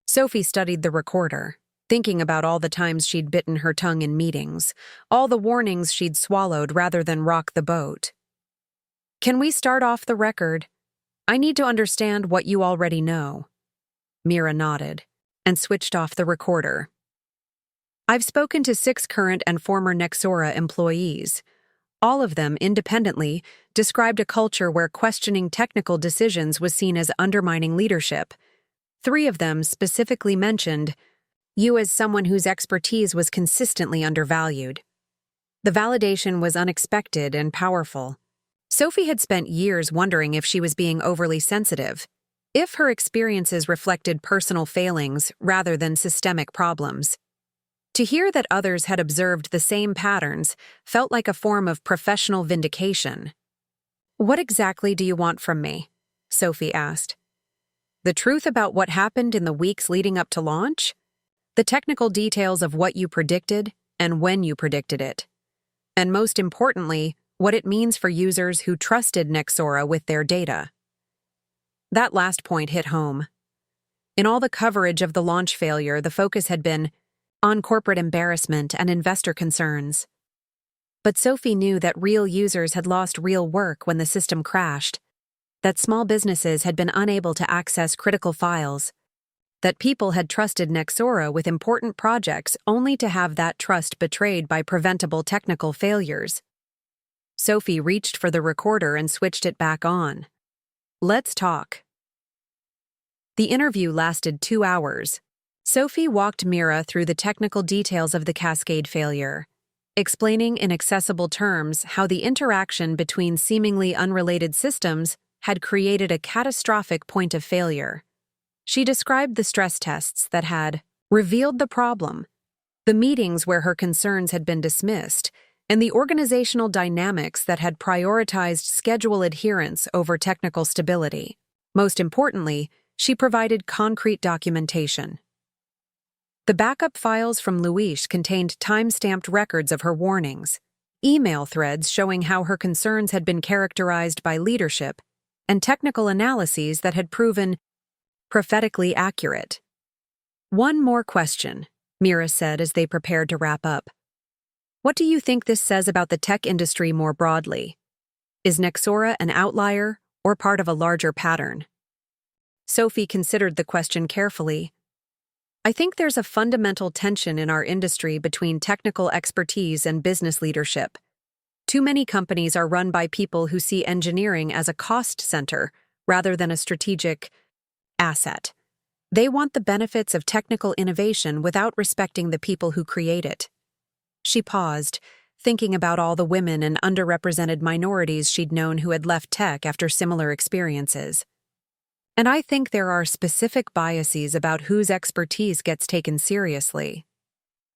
Sophie studied the recorder, thinking about all the times she'd bitten her tongue in meetings, all the warnings she'd swallowed rather than rock the boat. "Can we start off the record? I need to understand what you already know." Mira nodded and switched off the recorder. "I've spoken to 6 current and former Nexora employees. All of them, independently, described a culture where questioning technical decisions was seen as undermining leadership. 3 of them specifically mentioned you as someone whose expertise was consistently undervalued. The validation was unexpected and powerful. Sophie had spent years wondering if she was being overly sensitive, if her experiences reflected personal failings rather than systemic problems. To hear that others had observed the same patterns felt like a form of professional vindication. "What exactly do you want from me?" Sophie asked. "The truth about what happened in the weeks leading up to launch? The technical details of what you predicted and when you predicted it. And most importantly, what it means for users who trusted Nexora with their data." That last point hit home. In all the coverage of the launch failure, the focus had been on corporate embarrassment and investor concerns. But Sophie knew that real users had lost real work when the system crashed, that small businesses had been unable to access critical files, that people had trusted Nexora with important projects only to have that trust betrayed by preventable technical failures. Sophie reached for the recorder and switched it back on. "Let's talk." The interview lasted 2 hours. Sophie walked Mira through the technical details of the cascade failure, explaining in accessible terms how the interaction between seemingly unrelated systems had created a catastrophic point of failure. She described the stress tests that had revealed the problem, the meetings where her concerns had been dismissed, and the organizational dynamics that had prioritized schedule adherence over technical stability. Most importantly, she provided concrete documentation. The backup files from Luis contained time-stamped records of her warnings, email threads showing how her concerns had been characterized by leadership, and technical analyses that had proven prophetically accurate. "One more question," Mira said as they prepared to wrap up. "What do you think this says about the tech industry more broadly? Is Nexora an outlier or part of a larger pattern?" Sophie considered the question carefully. I think there's a fundamental tension in our industry between technical expertise and business leadership. Too many companies are run by people who see engineering as a cost center rather than a strategic asset. They want the benefits of technical innovation without respecting the people who create it. She paused, thinking about all the women and underrepresented minorities she'd known who had left tech after similar experiences. And I think there are specific biases about whose expertise gets taken seriously.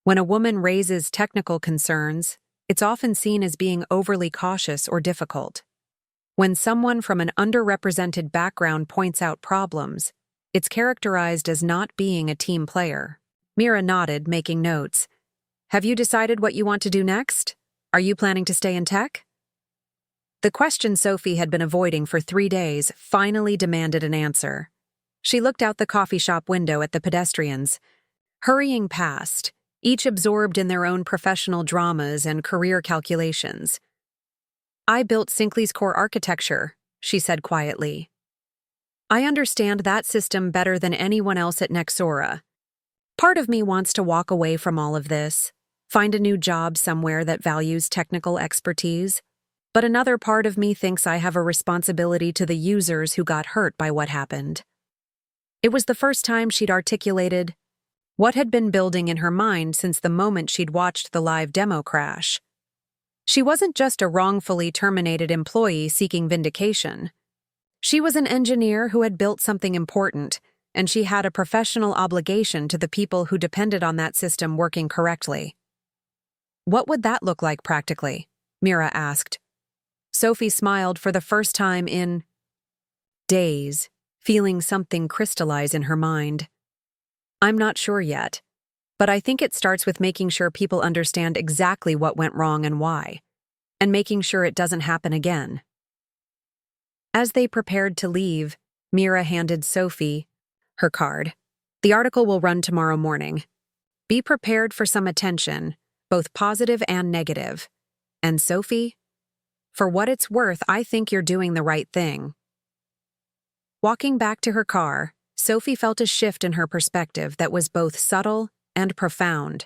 When a woman raises technical concerns, it's often seen as being overly cautious or difficult. When someone from an underrepresented background points out problems, it's characterized as not being a team player. Mira nodded, making notes. Have you decided what you want to do next? Are you planning to stay in tech? The question Sophie had been avoiding for 3 days finally demanded an answer. She looked out the coffee shop window at the pedestrians, hurrying past, each absorbed in their own professional dramas and career calculations. I built Sinkley's core architecture, she said quietly. I understand that system better than anyone else at Nexora. Part of me wants to walk away from all of this, find a new job somewhere that values technical expertise. But another part of me thinks I have a responsibility to the users who got hurt by what happened. It was the first time she'd articulated what had been building in her mind since the moment she'd watched the live demo crash. She wasn't just a wrongfully terminated employee seeking vindication. She was an engineer who had built something important, and she had a professional obligation to the people who depended on that system working correctly. What would that look like practically? Mira asked. Sophie smiled for the first time in days, feeling something crystallize in her mind. I'm not sure yet, but I think it starts with making sure people understand exactly what went wrong and why, and making sure it doesn't happen again. As they prepared to leave, Mira handed Sophie her card. The article will run tomorrow morning. Be prepared for some attention, both positive and negative. And Sophie, for what it's worth, I think you're doing the right thing. Walking back to her car, Sophie felt a shift in her perspective that was both subtle and profound.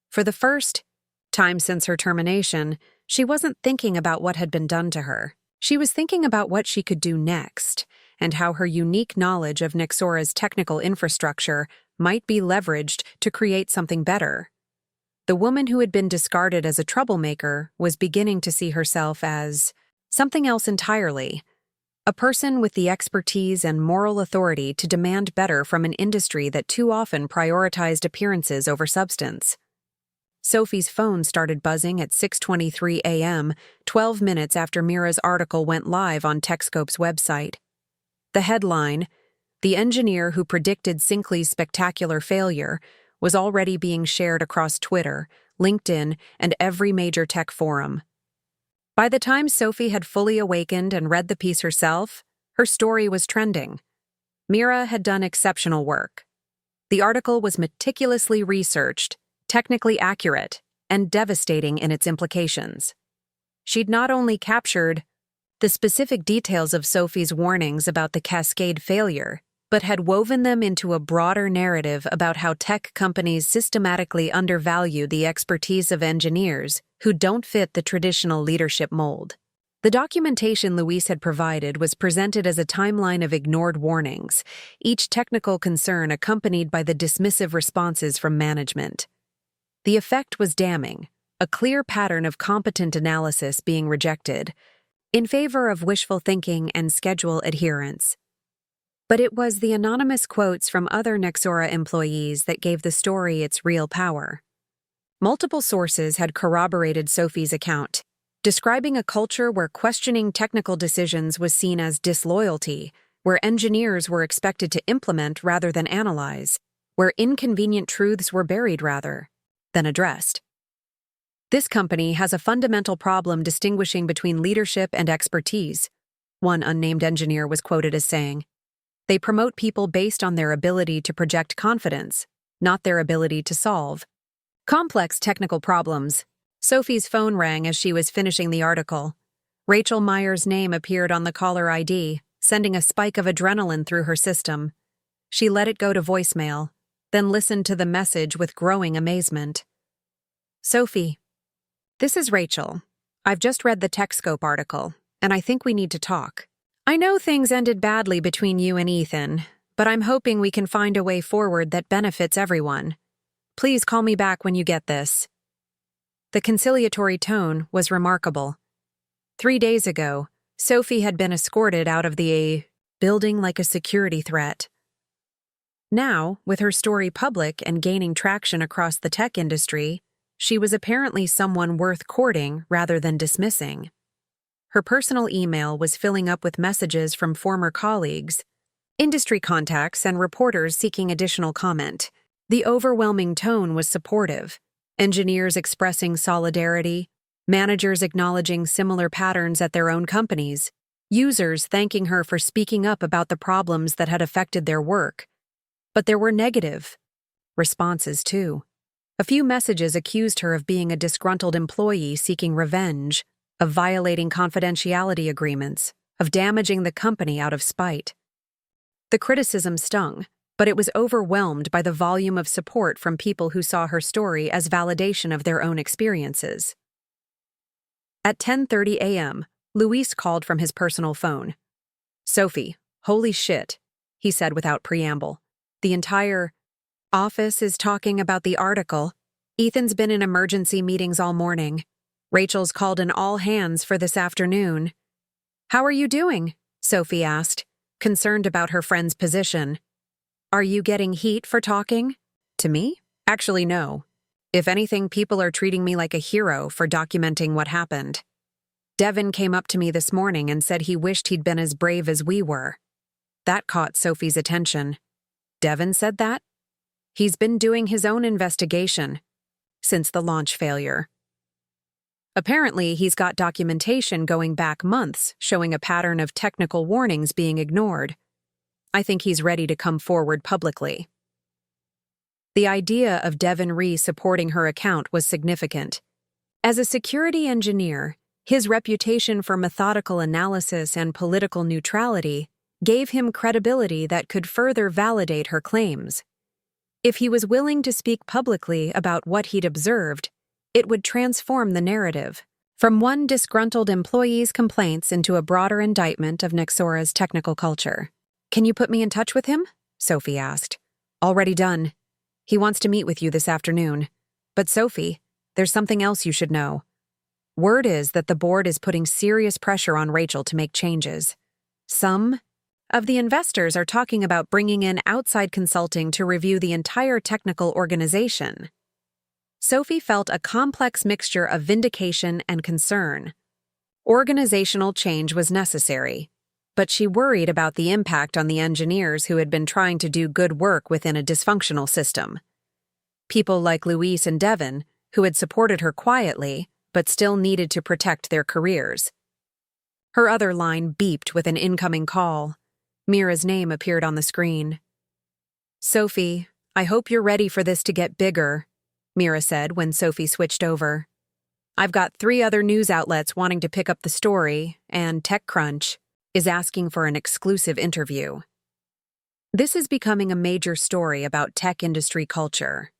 For the first time since her termination, she wasn't thinking about what had been done to her. She was thinking about what she could do next, and how her unique knowledge of Nexora's technical infrastructure might be leveraged to create something better. The woman who had been discarded as a troublemaker was beginning to see herself as something else entirely, a person with the expertise and moral authority to demand better from an industry that too often prioritized appearances over substance. Sophie's phone started buzzing at 6:23 a.m., 12 minutes after Mira's article went live on TechScope's website. The headline, "The Engineer Who Predicted Sinkley's Spectacular Failure," was already being shared across Twitter, LinkedIn, and every major tech forum. By the time Sophie had fully awakened and read the piece herself, her story was trending. Mira had done exceptional work. The article was meticulously researched, technically accurate, and devastating in its implications. She'd not only captured the specific details of Sophie's warnings about the cascade failure, but had woven them into a broader narrative about how tech companies systematically undervalue the expertise of engineers who don't fit the traditional leadership mold. The documentation Louise had provided was presented as a timeline of ignored warnings, each technical concern accompanied by the dismissive responses from management. The effect was damning, a clear pattern of competent analysis being rejected, in favor of wishful thinking and schedule adherence. But it was the anonymous quotes from other Nexora employees that gave the story its real power. Multiple sources had corroborated Sophie's account, describing a culture where questioning technical decisions was seen as disloyalty, where engineers were expected to implement rather than analyze, where inconvenient truths were buried rather than addressed. This company has a fundamental problem distinguishing between leadership and expertise, one unnamed engineer was quoted as saying. They promote people based on their ability to project confidence, not their ability to solve complex technical problems. Sophie's phone rang as she was finishing the article. Rachel Meyer's name appeared on the caller ID, sending a spike of adrenaline through her system. She let it go to voicemail. then listened to the message with growing amazement. Sophie, this is Rachel. I've just read the TechScope article, and I think we need to talk. I know things ended badly between you and Ethan, but I'm hoping we can find a way forward that benefits everyone. Please call me back when you get this. The conciliatory tone was remarkable. 3 days ago, Sophie had been escorted out of the building like a security threat. Now, with her story public and gaining traction across the tech industry, she was apparently someone worth courting rather than dismissing. Her personal email was filling up with messages from former colleagues, industry contacts, and reporters seeking additional comment. The overwhelming tone was supportive. Engineers expressing solidarity, managers acknowledging similar patterns at their own companies, users thanking her for speaking up about the problems that had affected their work. But there were negative responses, too. A few messages accused her of being a disgruntled employee seeking revenge, of violating confidentiality agreements, of damaging the company out of spite. The criticism stung, but it was overwhelmed by the volume of support from people who saw her story as validation of their own experiences. At 10:30 a.m., Luis called from his personal phone. "Sophie, holy shit," he said without preamble. "The entire office is talking about the article. Ethan's been in emergency meetings all morning. Rachel's called an all-hands for this afternoon." "How are you doing?" Sophie asked, concerned about her friend's position. "Are you getting heat for talking?" "To me? Actually, no. If anything, people are treating me like a hero for documenting what happened. Devin came up to me this morning and said he wished he'd been as brave as we were." That caught Sophie's attention. Devin said that? He's been doing his own investigation since the launch failure. Apparently, he's got documentation going back months showing a pattern of technical warnings being ignored. I think he's ready to come forward publicly. The idea of Devin Ree supporting her account was significant. As a security engineer, his reputation for methodical analysis and political neutrality gave him credibility that could further validate her claims. If he was willing to speak publicly about what he'd observed, it would transform the narrative, from one disgruntled employee's complaints into a broader indictment of Nexora's technical culture. "Can you put me in touch with him?" Sophie asked. "Already done. He wants to meet with you this afternoon. But Sophie, there's something else you should know. Word is that the board is putting serious pressure on Rachel to make changes. Some of the investors are talking about bringing in outside consulting to review the entire technical organization." Sophie felt a complex mixture of vindication and concern. Organizational change was necessary, but she worried about the impact on the engineers who had been trying to do good work within a dysfunctional system. People like Luis and Devin, who had supported her quietly, but still needed to protect their careers. Her other line beeped with an incoming call. Mira's name appeared on the screen. "Sophie, I hope you're ready for this to get bigger," Mira said when Sophie switched over. "I've got 3 other news outlets wanting to pick up the story, and TechCrunch is asking for an exclusive interview." This is becoming a major story about tech industry culture.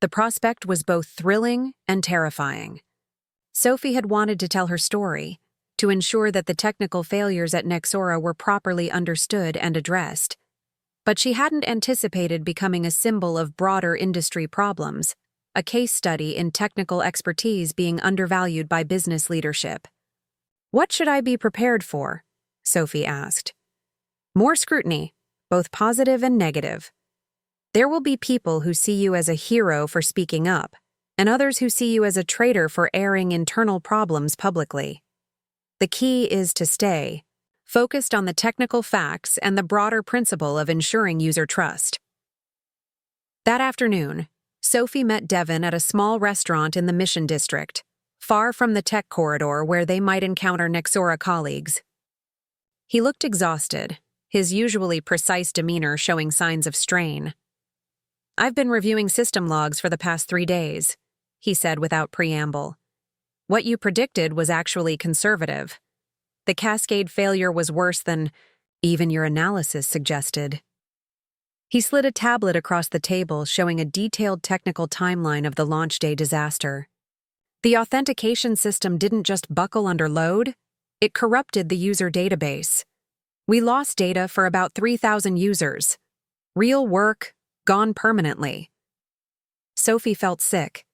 The prospect was both thrilling and terrifying. Sophie had wanted to tell her story, to ensure that the technical failures at Nexora were properly understood and addressed. But she hadn't anticipated becoming a symbol of broader industry problems, a case study in technical expertise being undervalued by business leadership. "What should I be prepared for?" Sophie asked. "More scrutiny, both positive and negative. There will be people who see you as a hero for speaking up, and others who see you as a traitor for airing internal problems publicly. The key is to stay focused on the technical facts and the broader principle of ensuring user trust." That afternoon, Sophie met Devin at a small restaurant in the Mission District, far from the tech corridor where they might encounter Nexora colleagues. He looked exhausted, his usually precise demeanor showing signs of strain. "I've been reviewing system logs for the past 3 days," he said without preamble. "What you predicted was actually conservative. The cascade failure was worse than even your analysis suggested." He slid a tablet across the table showing a detailed technical timeline of the launch day disaster. The authentication system didn't just buckle under load, it corrupted the user database. We lost data for about 3,000 users. Real work, gone permanently. Sophie felt sick.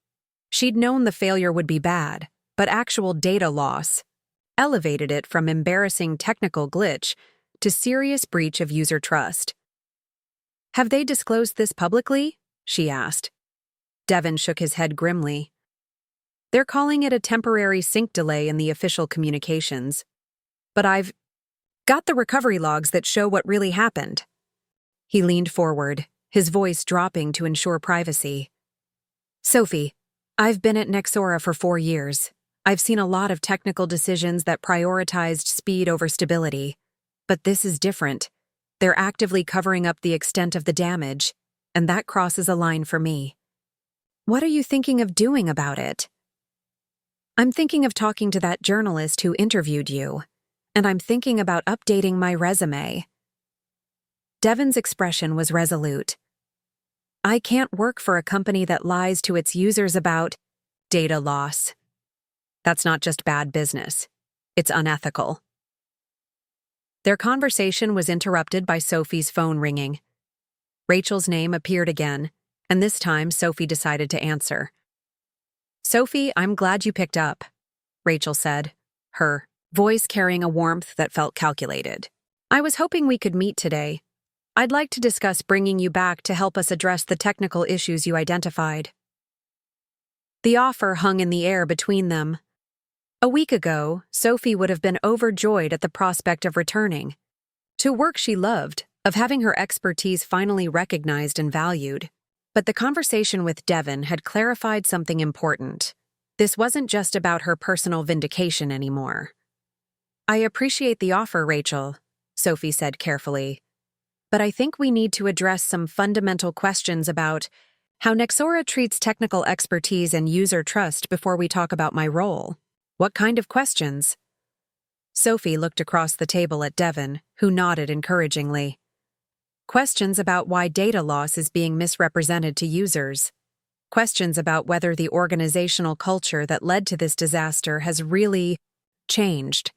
She'd known the failure would be bad, but actual data loss elevated it from embarrassing technical glitch to serious breach of user trust. "Have they disclosed this publicly?" she asked. Devin shook his head grimly. "They're calling it a temporary sync delay in the official communications. But I've got the recovery logs that show what really happened." He leaned forward, his voice dropping to ensure privacy. "Sophie, I've been at Nexora for 4 years. I've seen a lot of technical decisions that prioritized speed over stability. But this is different. They're actively covering up the extent of the damage, and that crosses a line for me. What are you thinking of doing about it?" "I'm thinking of talking to that journalist who interviewed you, and I'm thinking about updating my resume." Devin's expression was resolute. "I can't work for a company that lies to its users about data loss. That's not just bad business. It's unethical." Their conversation was interrupted by Sophie's phone ringing. Rachel's name appeared again, and this time Sophie decided to answer. "Sophie, I'm glad you picked up," Rachel said, her voice carrying a warmth that felt calculated. "I was hoping we could meet today. I'd like to discuss bringing you back to help us address the technical issues you identified." The offer hung in the air between them. A week ago, Sophie would have been overjoyed at the prospect of returning to work she loved, of having her expertise finally recognized and valued. But the conversation with Devin had clarified something important. This wasn't just about her personal vindication anymore. "I appreciate the offer, Rachel," Sophie said carefully. "But I think we need to address some fundamental questions about how Nexora treats technical expertise and user trust before we talk about my role." "What kind of questions?" Sophie looked across the table at Devin, who nodded encouragingly. "Questions about why data loss is being misrepresented to users. Questions about whether the organizational culture that led to this disaster has really changed.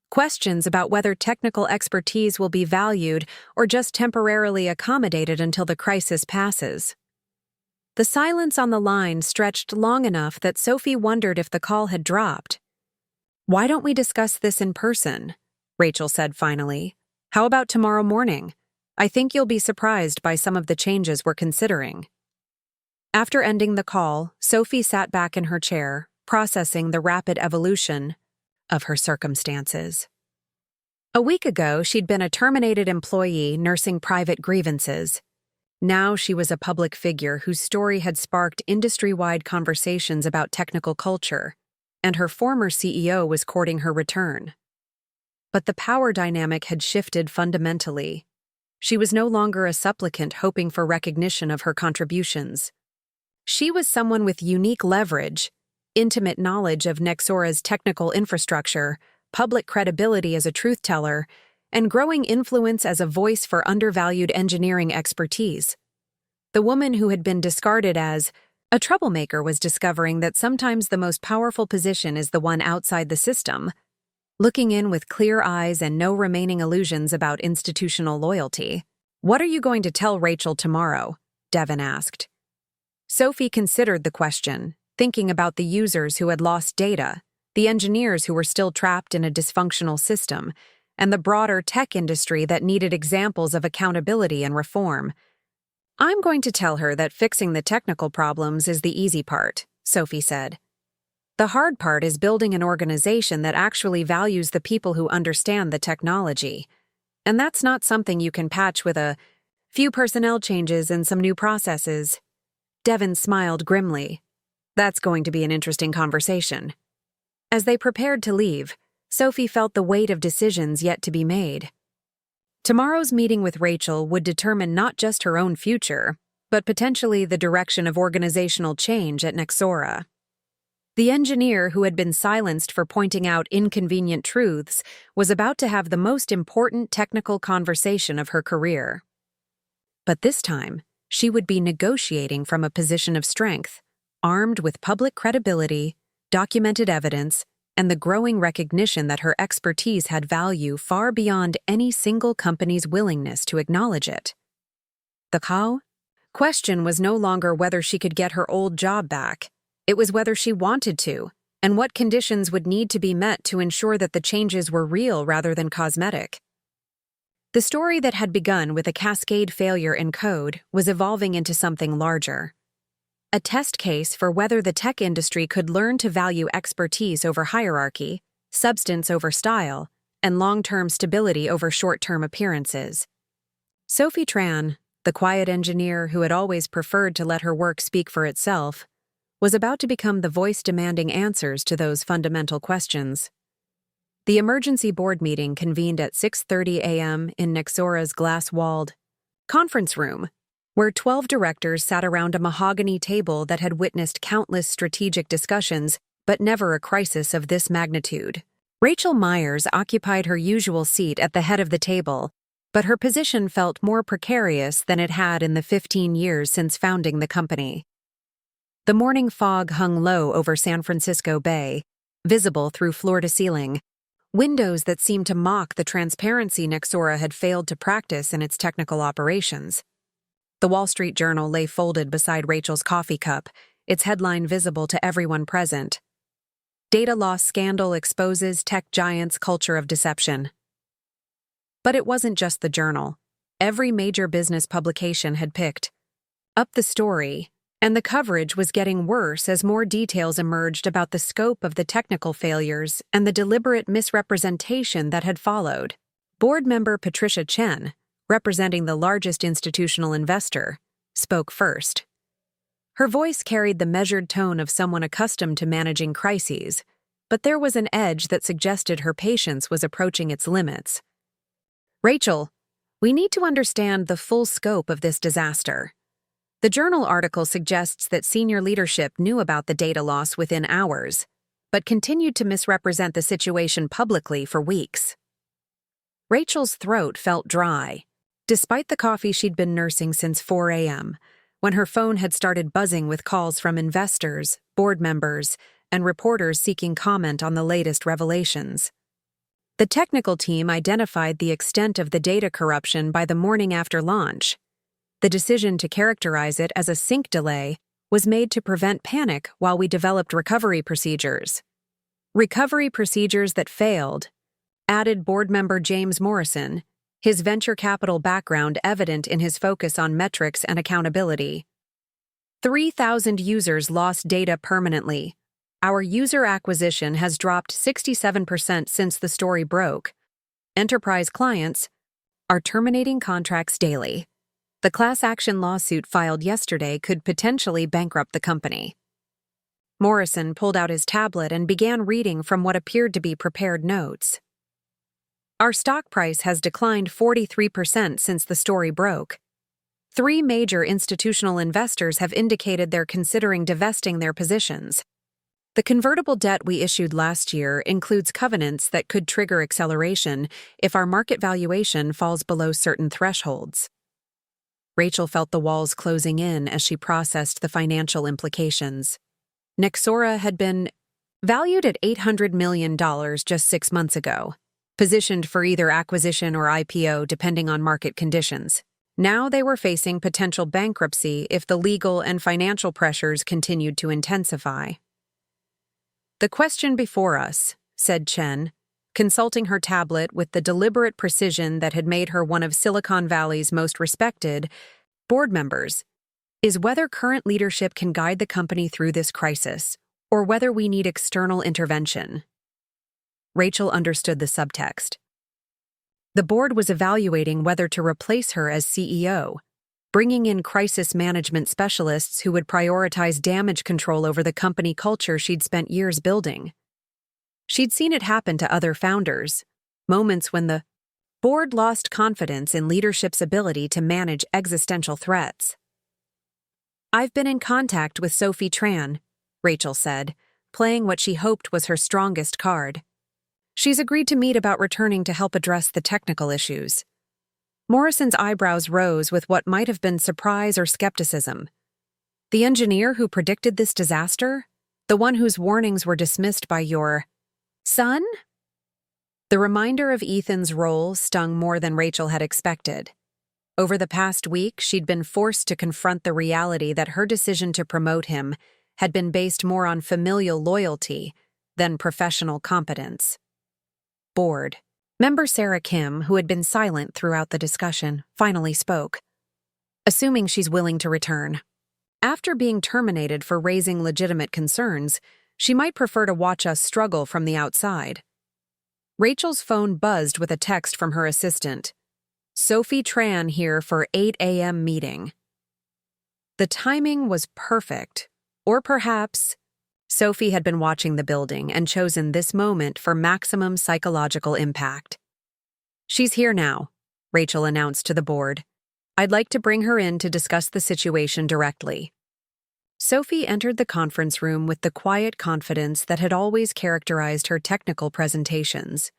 Questions about whether technical expertise will be valued or just temporarily accommodated until the crisis passes." The silence on the line stretched long enough that Sophie wondered if the call had dropped. "Why don't we discuss this in person?" Rachel said finally. "How about tomorrow morning? I think you'll be surprised by some of the changes we're considering." After ending the call, Sophie sat back in her chair, processing the rapid evolution of her circumstances. A week ago, she'd been a terminated employee nursing private grievances. Now she was a public figure whose story had sparked industry-wide conversations about technical culture, and her former CEO was courting her return. But the power dynamic had shifted fundamentally. She was no longer a supplicant hoping for recognition of her contributions. She was someone with unique leverage, intimate knowledge of Nexora's technical infrastructure, public credibility as a truth-teller, and growing influence as a voice for undervalued engineering expertise. The woman who had been discarded as a troublemaker was discovering that sometimes the most powerful position is the one outside the system, looking in with clear eyes and no remaining illusions about institutional loyalty. "What are you going to tell Rachel tomorrow?" Devin asked. Sophie considered the question, thinking about the users who had lost data, the engineers who were still trapped in a dysfunctional system, and the broader tech industry that needed examples of accountability and reform. "I'm going to tell her that fixing the technical problems is the easy part," Sophie said. "The hard part is building an organization that actually values the people who understand the technology. And that's not something you can patch with a few personnel changes and some new processes." Devin smiled grimly. "That's going to be an interesting conversation." As they prepared to leave, Sophie felt the weight of decisions yet to be made. Tomorrow's meeting with Rachel would determine not just her own future, but potentially the direction of organizational change at Nexora. The engineer who had been silenced for pointing out inconvenient truths was about to have the most important technical conversation of her career. But this time, she would be negotiating from a position of strength, armed with public credibility, documented evidence, and the growing recognition that her expertise had value far beyond any single company's willingness to acknowledge it. The question was no longer whether she could get her old job back. It was whether she wanted to, and what conditions would need to be met to ensure that the changes were real rather than cosmetic. The story that had begun with a cascade failure in code was evolving into something larger. A test case for whether the tech industry could learn to value expertise over hierarchy, substance over style, and long-term stability over short-term appearances. Sophie Tran, the quiet engineer who had always preferred to let her work speak for itself, was about to become the voice demanding answers to those fundamental questions. The emergency board meeting convened at 6:30 a.m. in Nexora's glass-walled conference room, where 12 directors sat around a mahogany table that had witnessed countless strategic discussions, but never a crisis of this magnitude. Rachel Myers occupied her usual seat at the head of the table, but her position felt more precarious than it had in the 15 years since founding the company. The morning fog hung low over San Francisco Bay, visible through floor to ceiling, windows that seemed to mock the transparency Nexora had failed to practice in its technical operations. The Wall Street Journal lay folded beside Rachel's coffee cup, its headline visible to everyone present. Data loss scandal exposes tech giants' culture of deception. But it wasn't just the Journal. Every major business publication had picked up the story, and the coverage was getting worse as more details emerged about the scope of the technical failures and the deliberate misrepresentation that had followed. Board member Patricia Chen, representing the largest institutional investor, spoke first. Her voice carried the measured tone of someone accustomed to managing crises, but there was an edge that suggested her patience was approaching its limits. "Rachel, we need to understand the full scope of this disaster. The Journal article suggests that senior leadership knew about the data loss within hours, but continued to misrepresent the situation publicly for weeks." Rachel's throat felt dry, despite the coffee she'd been nursing since 4 a.m., when her phone had started buzzing with calls from investors, board members, and reporters seeking comment on the latest revelations. The technical team identified the extent of the data corruption by the morning after launch. The decision to characterize it as a sync delay was made to prevent panic while we developed recovery procedures. Recovery procedures that failed, added board member James Morrison, his venture capital background evident in his focus on metrics and accountability. 3,000 users lost data permanently. Our user acquisition has dropped 67% since the story broke. Enterprise clients are terminating contracts daily. The class action lawsuit filed yesterday could potentially bankrupt the company. Morrison pulled out his tablet and began reading from what appeared to be prepared notes. Our stock price has declined 43% since the story broke. 3 major institutional investors have indicated they're considering divesting their positions. The convertible debt we issued last year includes covenants that could trigger acceleration if our market valuation falls below certain thresholds. Rachel felt the walls closing in as she processed the financial implications. Nexora had been valued at $800 million just 6 months ago, positioned for either acquisition or IPO depending on market conditions. Now they were facing potential bankruptcy if the legal and financial pressures continued to intensify. "The question before us," said Chen, consulting her tablet with the deliberate precision that had made her one of Silicon Valley's most respected board members, "is whether current leadership can guide the company through this crisis, or whether we need external intervention." Rachel understood the subtext. The board was evaluating whether to replace her as CEO, bringing in crisis management specialists who would prioritize damage control over the company culture she'd spent years building. She'd seen it happen to other founders, moments when the board lost confidence in leadership's ability to manage existential threats. "I've been in contact with Sophie Tran," Rachel said, playing what she hoped was her strongest card. "She's agreed to meet about returning to help address the technical issues." Morrison's eyebrows rose with what might have been surprise or skepticism. The engineer who predicted this disaster? The one whose warnings were dismissed by your son? The reminder of Ethan's role stung more than Rachel had expected. Over the past week, she'd been forced to confront the reality that her decision to promote him had been based more on familial loyalty than professional competence. Bored. Member Sarah Kim, who had been silent throughout the discussion, finally spoke. Assuming she's willing to return. After being terminated for raising legitimate concerns, she might prefer to watch us struggle from the outside. Rachel's phone buzzed with a text from her assistant. Sophie Tran here for 8 a.m. meeting. The timing was perfect. Or perhaps Sophie had been watching the building and chosen this moment for maximum psychological impact. She's here now, Rachel announced to the board. I'd like to bring her in to discuss the situation directly. Sophie entered the conference room with the quiet confidence that had always characterized her technical presentations.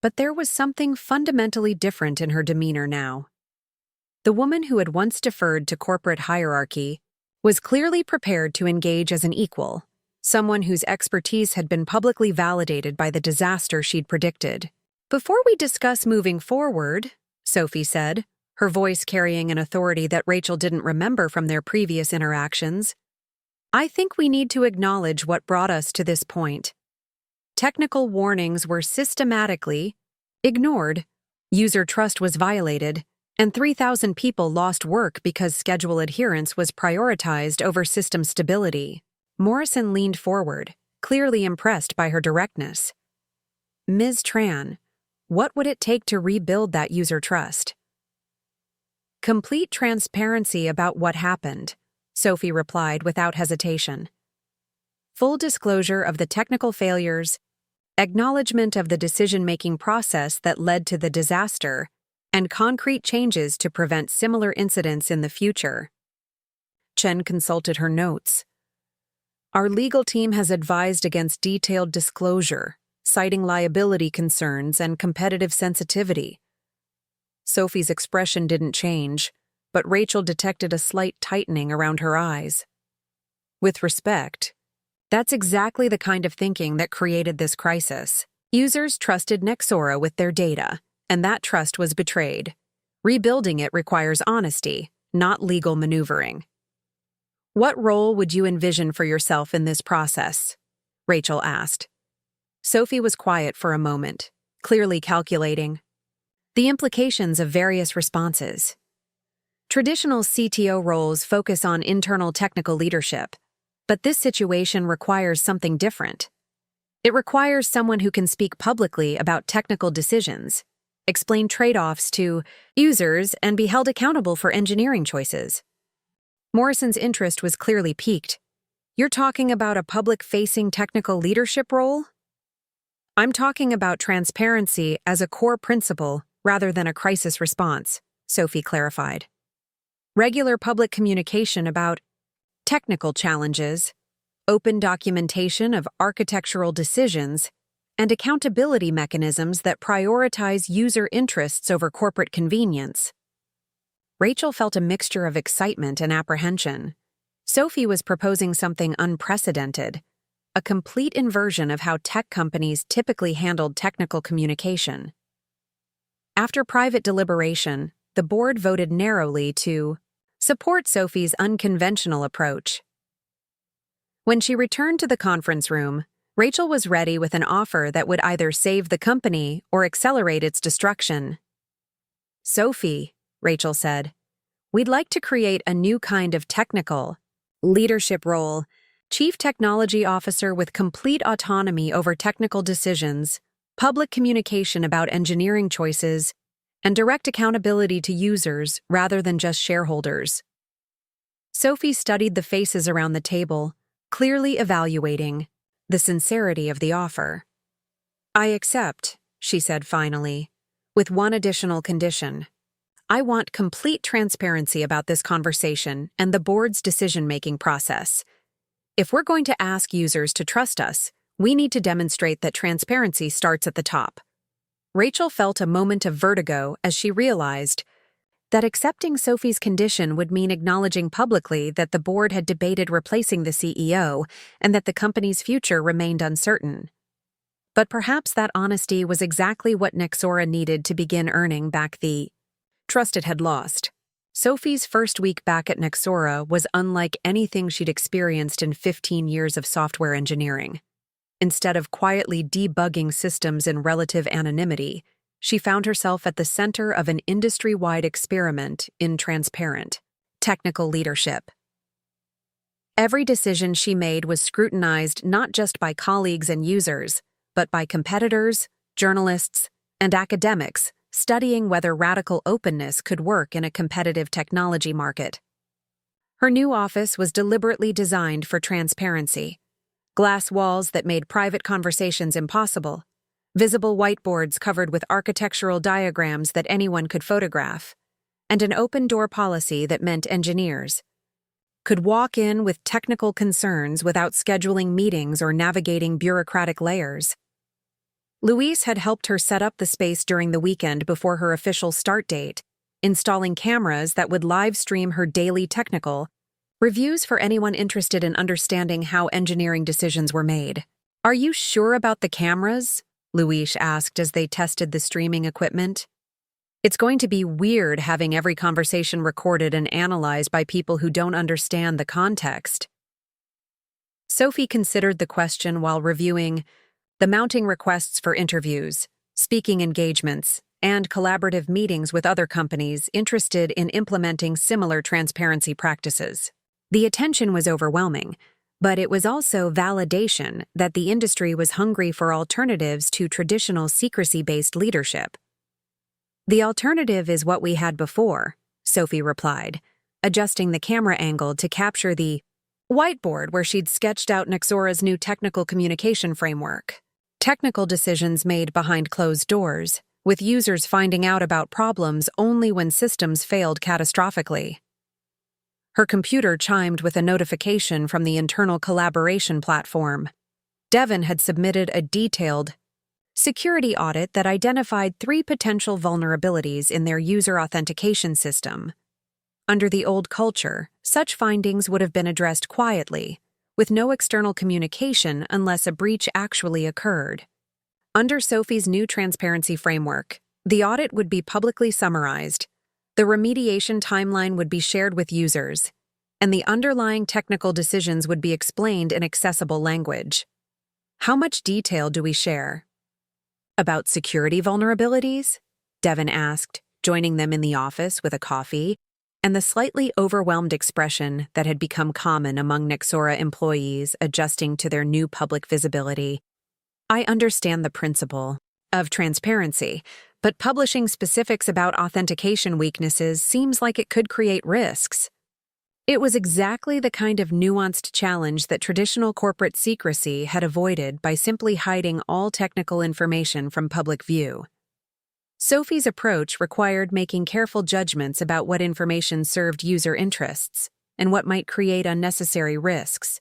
But there was something fundamentally different in her demeanor now. The woman who had once deferred to corporate hierarchy was clearly prepared to engage as an equal, someone whose expertise had been publicly validated by the disaster she'd predicted. Before we discuss moving forward, Sophie said, her voice carrying an authority that Rachel didn't remember from their previous interactions, I think we need to acknowledge what brought us to this point. Technical warnings were systematically ignored, user trust was violated, and 3,000 people lost work because schedule adherence was prioritized over system stability. Morrison leaned forward, clearly impressed by her directness. Ms. Tran, what would it take to rebuild that user trust? Complete transparency about what happened, Sophie replied without hesitation. Full disclosure of the technical failures, acknowledgement of the decision-making process that led to the disaster, and concrete changes to prevent similar incidents in the future. Chen consulted her notes. Our legal team has advised against detailed disclosure, citing liability concerns and competitive sensitivity. Sophie's expression didn't change, but Rachel detected a slight tightening around her eyes. With respect, that's exactly the kind of thinking that created this crisis. Users trusted Nexora with their data, and that trust was betrayed. Rebuilding it requires honesty, not legal maneuvering. What role would you envision for yourself in this process? Rachel asked. Sophie was quiet for a moment, clearly calculating the implications of various responses. Traditional CTO roles focus on internal technical leadership, but this situation requires something different. It requires someone who can speak publicly about technical decisions, explain trade-offs to users, and be held accountable for engineering choices. Morrison's interest was clearly piqued. You're talking about a public-facing technical leadership role? I'm talking about transparency as a core principle rather than a crisis response, Sophie clarified. Regular public communication about technical challenges, open documentation of architectural decisions, and accountability mechanisms that prioritize user interests over corporate convenience. Rachel felt a mixture of excitement and apprehension. Sophie was proposing something unprecedented, a complete inversion of how tech companies typically handled technical communication. After private deliberation, the board voted narrowly to support Sophie's unconventional approach. When she returned to the conference room, Rachel was ready with an offer that would either save the company or accelerate its destruction. Sophie, Rachel said, we'd like to create a new kind of technical leadership role, Chief Technology Officer with complete autonomy over technical decisions, public communication about engineering choices, and direct accountability to users rather than just shareholders. Sophie studied the faces around the table, clearly evaluating the sincerity of the offer. I accept, she said finally, with one additional condition. I want complete transparency about this conversation and the board's decision-making process. If we're going to ask users to trust us, we need to demonstrate that transparency starts at the top. Rachel felt a moment of vertigo as she realized that accepting Sophie's condition would mean acknowledging publicly that the board had debated replacing the CEO and that the company's future remained uncertain. But perhaps that honesty was exactly what Nexora needed to begin earning back the trust it had lost. Sophie's first week back at Nexora was unlike anything she'd experienced in 15 years of software engineering. Instead of quietly debugging systems in relative anonymity, she found herself at the center of an industry-wide experiment in transparent, technical leadership. Every decision she made was scrutinized not just by colleagues and users, but by competitors, journalists, and academics studying whether radical openness could work in a competitive technology market. Her new office was deliberately designed for transparency. Glass walls that made private conversations impossible, visible whiteboards covered with architectural diagrams that anyone could photograph, and an open-door policy that meant engineers could walk in with technical concerns without scheduling meetings or navigating bureaucratic layers. Louise had helped her set up the space during the weekend before her official start date, installing cameras that would live stream her daily technical reviews for anyone interested in understanding how engineering decisions were made. "Are you sure about the cameras?" Louise asked as they tested the streaming equipment. "It's going to be weird having every conversation recorded and analyzed by people who don't understand the context." Sophie considered the question while reviewing the mounting requests for interviews, speaking engagements, and collaborative meetings with other companies interested in implementing similar transparency practices. The attention was overwhelming, but it was also validation that the industry was hungry for alternatives to traditional secrecy-based leadership. "The alternative is what we had before," Sophie replied, adjusting the camera angle to capture the whiteboard where she'd sketched out Nexora's new technical communication framework. Technical decisions made behind closed doors, with users finding out about problems only when systems failed catastrophically. Her computer chimed with a notification from the internal collaboration platform. Devon had submitted a detailed security audit that identified 3 potential vulnerabilities in their user authentication system. Under the old culture, such findings would have been addressed quietly, with no external communication unless a breach actually occurred. Under Sophie's new transparency framework, the audit would be publicly summarized, the remediation timeline would be shared with users, and the underlying technical decisions would be explained in accessible language. "How much detail do we share?" "About security vulnerabilities?" Devon asked, joining them in the office with a coffee, and the slightly overwhelmed expression that had become common among Nexora employees adjusting to their new public visibility. "I understand the principle of transparency, but publishing specifics about authentication weaknesses seems like it could create risks." It was exactly the kind of nuanced challenge that traditional corporate secrecy had avoided by simply hiding all technical information from public view. Sophie's approach required making careful judgments about what information served user interests and what might create unnecessary risks.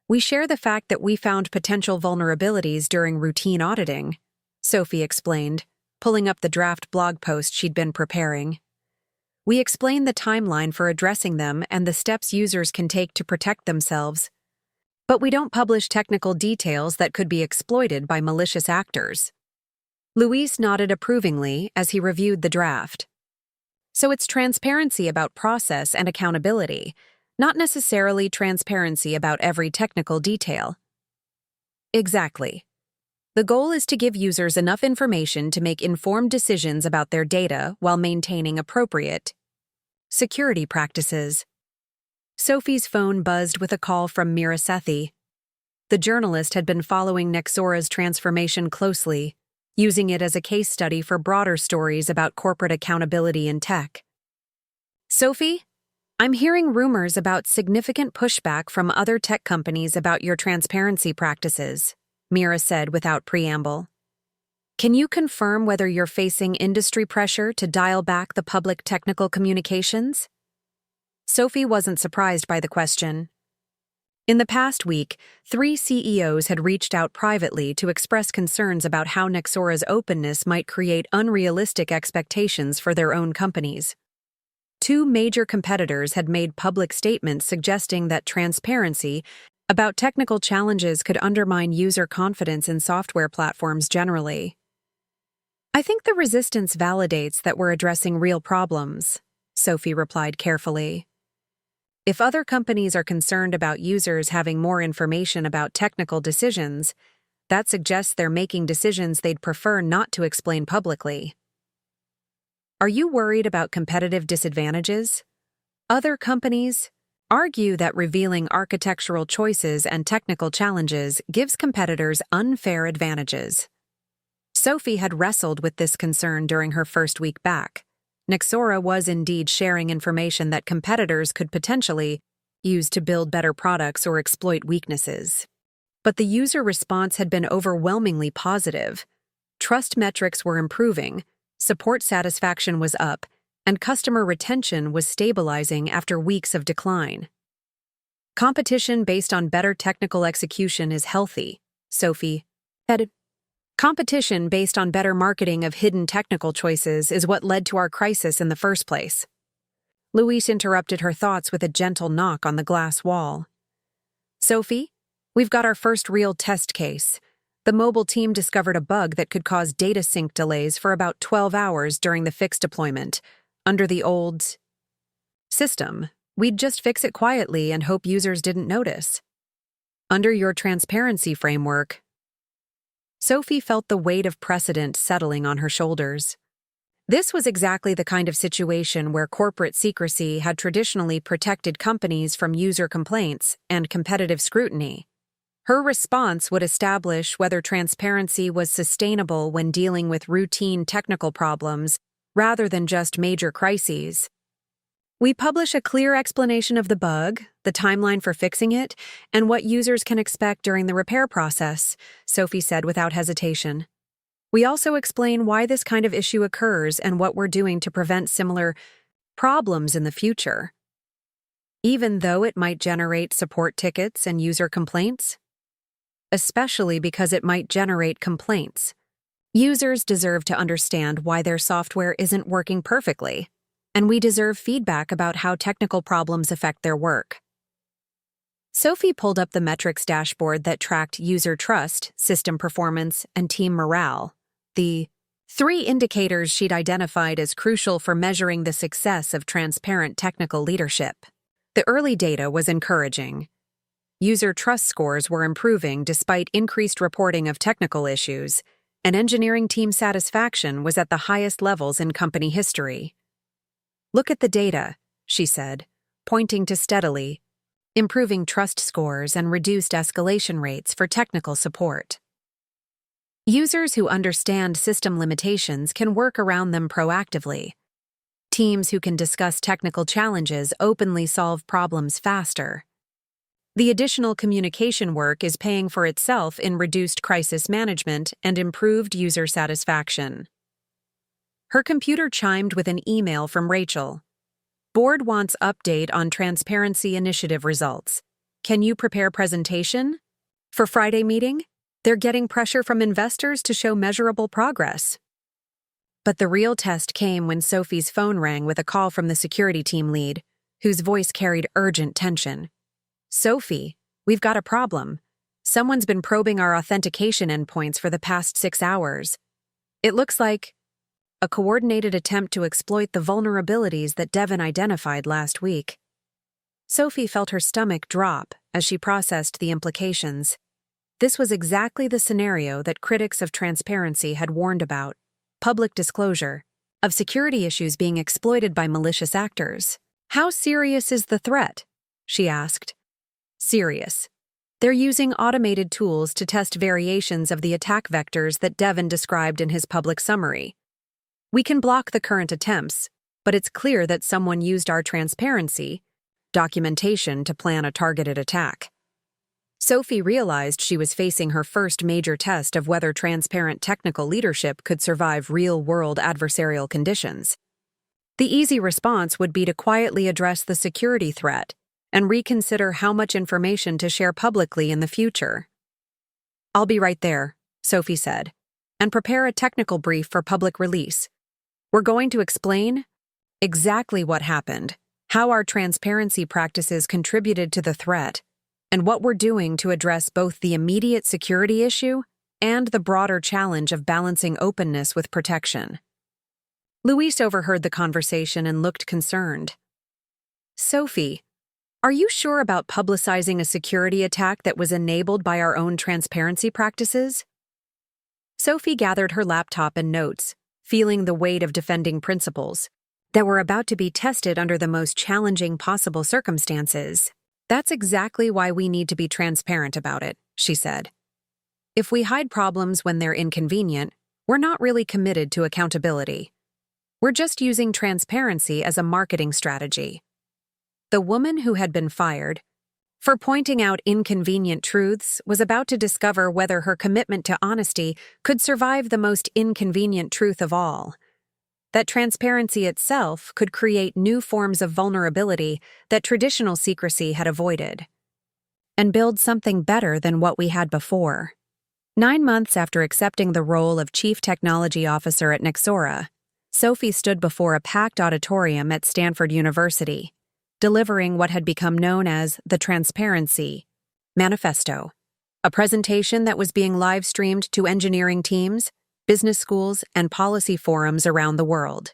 "We share the fact that we found potential vulnerabilities during routine auditing," Sophie explained, pulling up the draft blog post she'd been preparing. "We explain the timeline for addressing them and the steps users can take to protect themselves, but we don't publish technical details that could be exploited by malicious actors." Luis nodded approvingly as he reviewed the draft. "So it's transparency about process and accountability, not necessarily transparency about every technical detail." "Exactly. The goal is to give users enough information to make informed decisions about their data while maintaining appropriate security practices." Sophie's phone buzzed with a call from Mira Sethi. The journalist had been following Nexora's transformation closely, using it as a case study for broader stories about corporate accountability in tech. "Sophie, I'm hearing rumors about significant pushback from other tech companies about your transparency practices," Mira said without preamble. "Can you confirm whether you're facing industry pressure to dial back the public technical communications?" Sophie wasn't surprised by the question. In the past week, 3 CEOs had reached out privately to express concerns about how Nexora's openness might create unrealistic expectations for their own companies. 2 major competitors had made public statements suggesting that transparency about technical challenges could undermine user confidence in software platforms generally. "I think the resistance validates that we're addressing real problems," Sophie replied carefully. "If other companies are concerned about users having more information about technical decisions, that suggests they're making decisions they'd prefer not to explain publicly." "Are you worried about competitive disadvantages? Other companies argue that revealing architectural choices and technical challenges gives competitors unfair advantages." Sophie had wrestled with this concern during her first week back. Nexora was indeed sharing information that competitors could potentially use to build better products or exploit weaknesses. But the user response had been overwhelmingly positive. Trust metrics were improving, support satisfaction was up, and customer retention was stabilizing after weeks of decline. "Competition based on better technical execution is healthy," Sophie added. "Competition based on better marketing of hidden technical choices is what led to our crisis in the first place." Louise interrupted her thoughts with a gentle knock on the glass wall. "Sophie, we've got our first real test case. The mobile team discovered a bug that could cause data sync delays for about 12 hours during the fix deployment. Under the old system, we'd just fix it quietly and hope users didn't notice. Under your transparency framework..." Sophie felt the weight of precedent settling on her shoulders. This was exactly the kind of situation where corporate secrecy had traditionally protected companies from user complaints and competitive scrutiny. Her response would establish whether transparency was sustainable when dealing with routine technical problems rather than just major crises. "We publish a clear explanation of the bug, the timeline for fixing it, and what users can expect during the repair process," Sophie said without hesitation. "We also explain why this kind of issue occurs and what we're doing to prevent similar problems in the future." "Even though it might generate support tickets and user complaints?" "Especially because it might generate complaints. Users deserve to understand why their software isn't working perfectly, and we deserve feedback about how technical problems affect their work." Sophie pulled up the metrics dashboard that tracked user trust, system performance, and team morale, the 3 indicators she'd identified as crucial for measuring the success of transparent technical leadership. The early data was encouraging. User trust scores were improving despite increased reporting of technical issues, and engineering team satisfaction was at the highest levels in company history. "Look at the data," she said, pointing to steadily improving trust scores and reduced escalation rates for technical support. Users who understand system limitations can work around them proactively. Teams who can discuss technical challenges openly solve problems faster. The additional communication work is paying for itself in reduced crisis management and improved user satisfaction. Her computer chimed with an email from Rachel. "Board wants update on transparency initiative results. Can you prepare presentation? For Friday meeting? They're getting pressure from investors to show measurable progress." But the real test came when Sophie's phone rang with a call from the security team lead, whose voice carried urgent tension. "Sophie, we've got a problem. Someone's been probing our authentication endpoints for the past 6 hours. It looks like a coordinated attempt to exploit the vulnerabilities that Devon identified last week." Sophie felt her stomach drop as she processed the implications. This was exactly the scenario that critics of transparency had warned about: public disclosure of security issues being exploited by malicious actors. "How serious is the threat?" she asked. "Serious. They're using automated tools to test variations of the attack vectors that Devon described in his public summary. We can block the current attempts, but it's clear that someone used our transparency documentation to plan a targeted attack." Sophie realized she was facing her first major test of whether transparent technical leadership could survive real-world adversarial conditions. The easy response would be to quietly address the security threat and reconsider how much information to share publicly in the future. "I'll be right there," Sophie said, "and prepare a technical brief for public release. We're going to explain exactly what happened, how our transparency practices contributed to the threat, and what we're doing to address both the immediate security issue and the broader challenge of balancing openness with protection." Luis overheard the conversation and looked concerned. "Sophie, are you sure about publicizing a security attack that was enabled by our own transparency practices?" Sophie gathered her laptop and notes, feeling the weight of defending principles that were about to be tested under the most challenging possible circumstances. "That's exactly why we need to be transparent about it," she said. "If we hide problems when they're inconvenient, we're not really committed to accountability. We're just using transparency as a marketing strategy." The woman who had been fired for pointing out inconvenient truths was about to discover whether her commitment to honesty could survive the most inconvenient truth of all: that transparency itself could create new forms of vulnerability that traditional secrecy had avoided, and build something better than what we had before. 9 months after accepting the role of Chief Technology Officer at Nexora, Sophie stood before a packed auditorium at Stanford University, delivering what had become known as the Transparency Manifesto, a presentation that was being live-streamed to engineering teams, business schools, and policy forums around the world.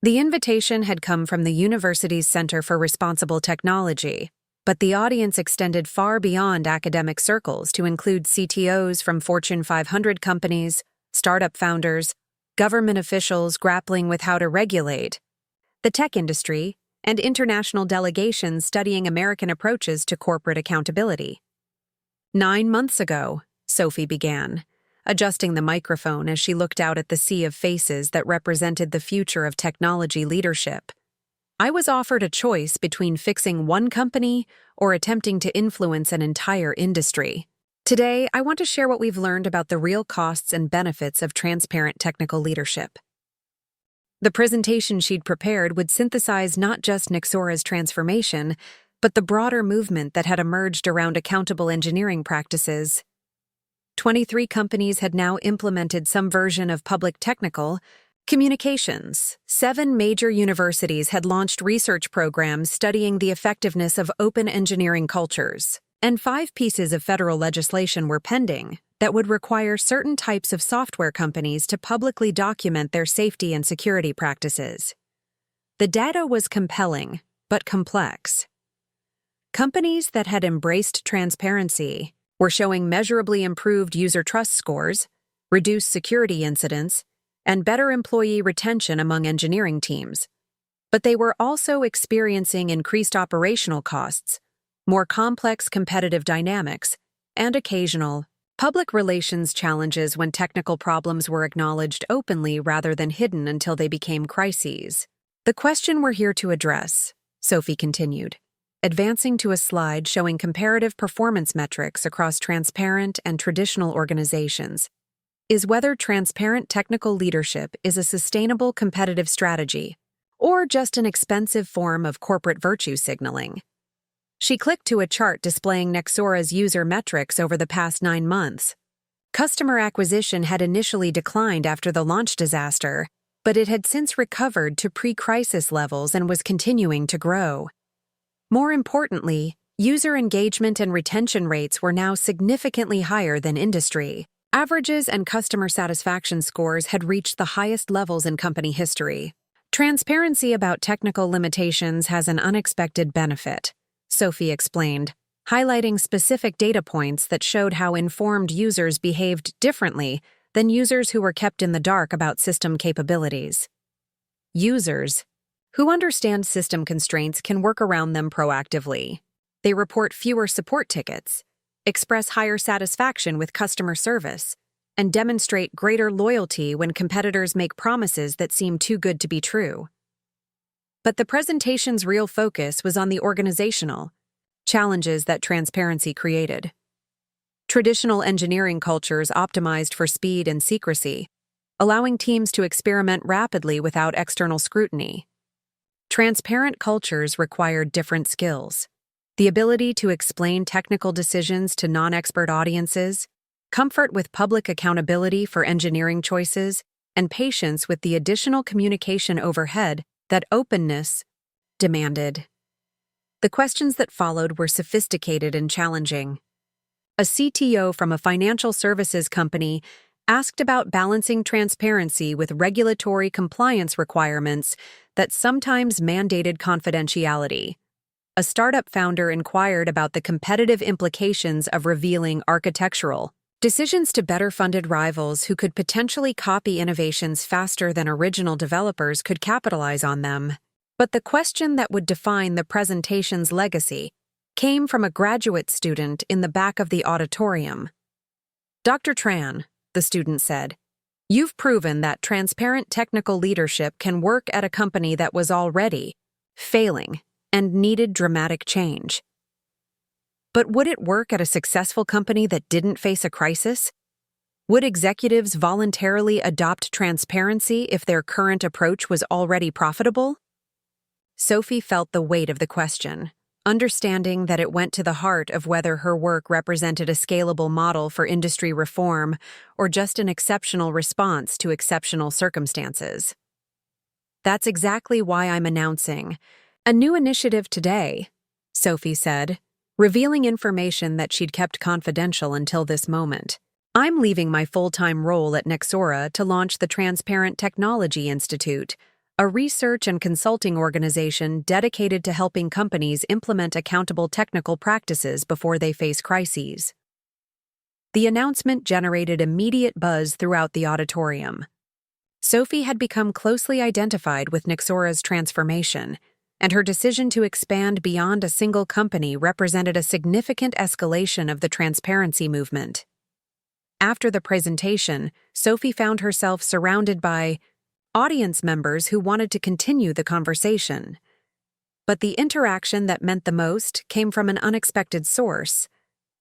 The invitation had come from the university's Center for Responsible Technology, but the audience extended far beyond academic circles to include CTOs from Fortune 500 companies, startup founders, government officials grappling with how to regulate the tech industry, and international delegations studying American approaches to corporate accountability. 9 months ago, Sophie began, adjusting the microphone as she looked out at the sea of faces that represented the future of technology leadership. "I was offered a choice between fixing one company or attempting to influence an entire industry. Today, I want to share what we've learned about the real costs and benefits of transparent technical leadership." The presentation she'd prepared would synthesize not just Nexora's transformation, but the broader movement that had emerged around accountable engineering practices. 23 companies had now implemented some version of public technical communications. 7 major universities had launched research programs studying the effectiveness of open engineering cultures, and 5 pieces of federal legislation were pending that would require certain types of software companies to publicly document their safety and security practices. The data was compelling, but complex. Companies that had embraced transparency were showing measurably improved user trust scores, reduced security incidents, and better employee retention among engineering teams. But they were also experiencing increased operational costs, more complex competitive dynamics, and occasional public relations challenges when technical problems were acknowledged openly rather than hidden until they became crises. "The question we're here to address," Sophie continued, advancing to a slide showing comparative performance metrics across transparent and traditional organizations, "is whether transparent technical leadership is a sustainable competitive strategy or just an expensive form of corporate virtue signaling." She clicked to a chart displaying Nexora's user metrics over the past 9 months. Customer acquisition had initially declined after the launch disaster, but it had since recovered to pre-crisis levels and was continuing to grow. More importantly, user engagement and retention rates were now significantly higher than industry averages, and customer satisfaction scores had reached the highest levels in company history. "Transparency about technical limitations has an unexpected benefit," Sophie explained, highlighting specific data points that showed how informed users behaved differently than users who were kept in the dark about system capabilities. Users who understand system constraints can work around them proactively. They report fewer support tickets, express higher satisfaction with customer service, and demonstrate greater loyalty when competitors make promises that seem too good to be true. But the presentation's real focus was on the organizational challenges that transparency created. Traditional engineering cultures optimized for speed and secrecy, allowing teams to experiment rapidly without external scrutiny. Transparent cultures required different skills: the ability to explain technical decisions to non-expert audiences, comfort with public accountability for engineering choices, and patience with the additional communication overhead that openness demanded. The questions that followed were sophisticated and challenging. A CTO from a financial services company asked about balancing transparency with regulatory compliance requirements that sometimes mandated confidentiality. A startup founder inquired about the competitive implications of revealing architectural decisions to better-funded rivals who could potentially copy innovations faster than original developers could capitalize on them. But the question that would define the presentation's legacy came from a graduate student in the back of the auditorium. "Dr. Tran," the student said, "you've proven that transparent technical leadership can work at a company that was already failing and needed dramatic change. But would it work at a successful company that didn't face a crisis? Would executives voluntarily adopt transparency if their current approach was already profitable?" Sophie felt the weight of the question, understanding that it went to the heart of whether her work represented a scalable model for industry reform or just an exceptional response to exceptional circumstances. "That's exactly why I'm announcing a new initiative today," Sophie said, revealing information that she'd kept confidential until this moment. "I'm leaving my full-time role at Nexora to launch the Transparent Technology Institute, a research and consulting organization dedicated to helping companies implement accountable technical practices before they face crises." The announcement generated immediate buzz throughout the auditorium. Sophie had become closely identified with Nexora's transformation, and her decision to expand beyond a single company represented a significant escalation of the transparency movement. After the presentation, Sophie found herself surrounded by audience members who wanted to continue the conversation. But the interaction that meant the most came from an unexpected source: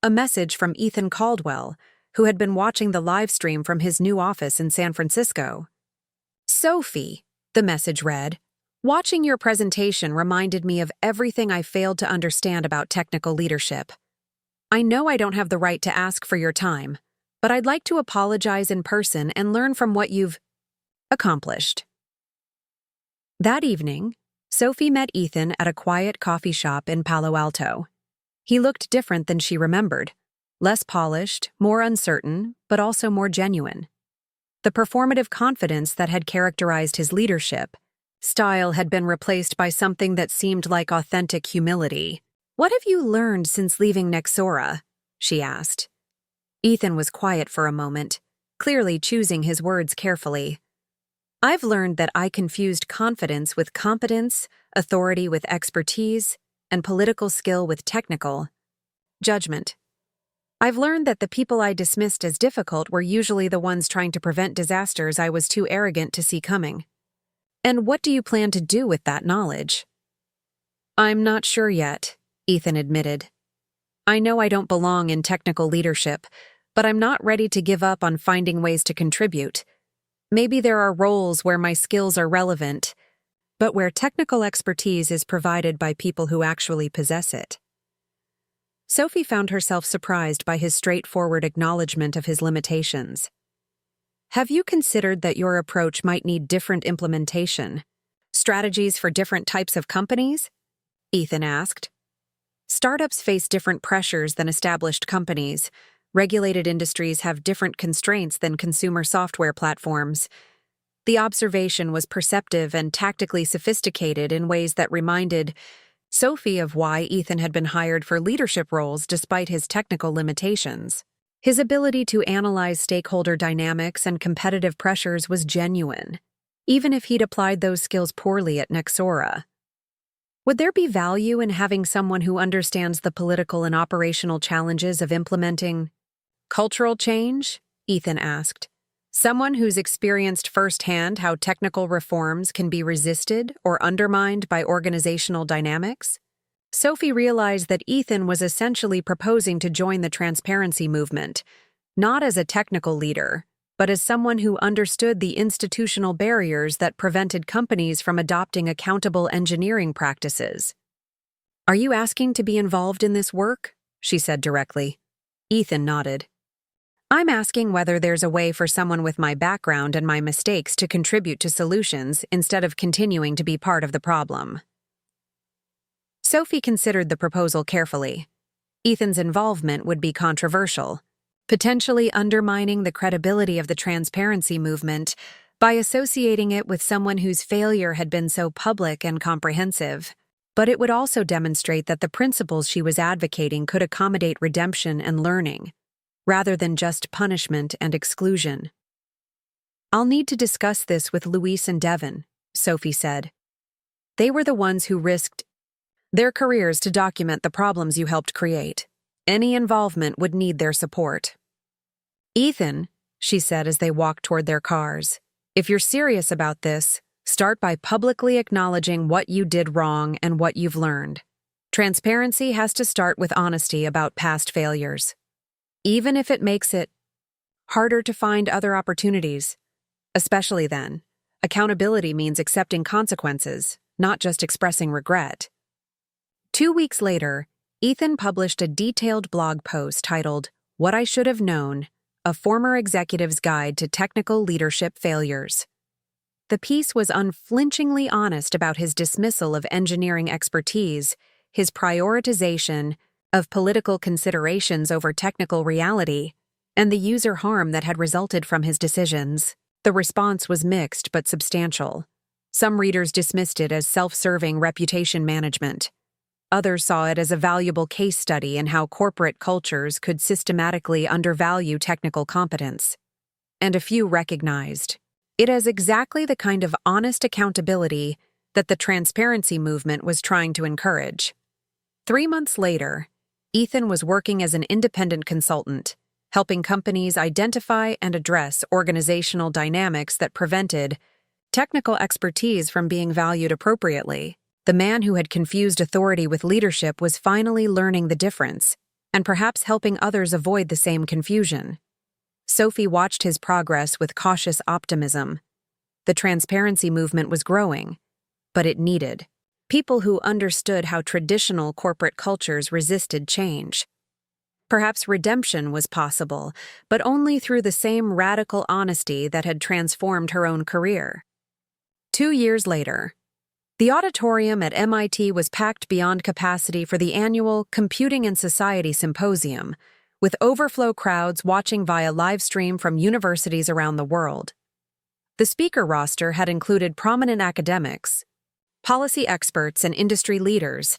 a message from Ethan Caldwell, who had been watching the live stream from his new office in San Francisco. "Sophie," the message read, "watching your presentation reminded me of everything I failed to understand about technical leadership. I know I don't have the right to ask for your time, but I'd like to apologize in person and learn from what you've accomplished." That evening, Sophie met Ethan at a quiet coffee shop in Palo Alto. He looked different than she remembered, less polished, more uncertain, but also more genuine. The performative confidence that had characterized his leadership style had been replaced by something that seemed like authentic humility. "What have you learned since leaving Nexora?" she asked. Ethan was quiet for a moment, clearly choosing his words carefully. "I've learned that I confused confidence with competence, authority with expertise, and political skill with technical judgment. I've learned that the people I dismissed as difficult were usually the ones trying to prevent disasters I was too arrogant to see coming." "And what do you plan to do with that knowledge?" "I'm not sure yet," Ethan admitted. "I know I don't belong in technical leadership, but I'm not ready to give up on finding ways to contribute. Maybe there are roles where my skills are relevant, but where technical expertise is provided by people who actually possess it." Sophie found herself surprised by his straightforward acknowledgement of his limitations. "Have you considered that your approach might need different implementation strategies for different types of companies?" Ethan asked. "Startups face different pressures than established companies. Regulated industries have different constraints than consumer software platforms." The observation was perceptive and tactically sophisticated in ways that reminded Sophie of why Ethan had been hired for leadership roles despite his technical limitations. His ability to analyze stakeholder dynamics and competitive pressures was genuine, even if he'd applied those skills poorly at Nexora. Would there be value in having someone who understands the political and operational challenges of implementing cultural change? Ethan asked. Someone who's experienced firsthand how technical reforms can be resisted or undermined by organizational dynamics? Sophie realized that Ethan was essentially proposing to join the transparency movement, not as a technical leader, but as someone who understood the institutional barriers that prevented companies from adopting accountable engineering practices. "Are you asking to be involved in this work?" she said directly. Ethan nodded. "I'm asking whether there's a way for someone with my background and my mistakes to contribute to solutions instead of continuing to be part of the problem." Sophie considered the proposal carefully. Ethan's involvement would be controversial, potentially undermining the credibility of the transparency movement by associating it with someone whose failure had been so public and comprehensive. But it would also demonstrate that the principles she was advocating could accommodate redemption and learning, rather than just punishment and exclusion. "I'll need to discuss this with Luis and Devon," Sophie said. "They were the ones who risked their careers to document the problems you helped create. Any involvement would need their support." "Ethan," she said as they walked toward their cars, "if you're serious about this, start by publicly acknowledging what you did wrong and what you've learned. Transparency has to start with honesty about past failures, even if it makes it harder to find other opportunities. Especially then, accountability means accepting consequences, not just expressing regret." 2 weeks later, Ethan published a detailed blog post titled, "What I Should Have Known: A Former Executive's Guide to Technical Leadership Failures." The piece was unflinchingly honest about his dismissal of engineering expertise, his prioritization of political considerations over technical reality, and the user harm that had resulted from his decisions. The response was mixed but substantial. Some readers dismissed it as self-serving reputation management. Others saw it as a valuable case study in how corporate cultures could systematically undervalue technical competence. And a few recognized it as exactly the kind of honest accountability that the transparency movement was trying to encourage. 3 months later, Ethan was working as an independent consultant, helping companies identify and address organizational dynamics that prevented technical expertise from being valued appropriately. The man who had confused authority with leadership was finally learning the difference, and perhaps helping others avoid the same confusion. Sophie watched his progress with cautious optimism. The transparency movement was growing, but it needed people who understood how traditional corporate cultures resisted change. Perhaps redemption was possible, but only through the same radical honesty that had transformed her own career. 2 years later, the auditorium at MIT was packed beyond capacity for the annual Computing and Society Symposium, with overflow crowds watching via live stream from universities around the world. The speaker roster had included prominent academics, policy experts, and industry leaders,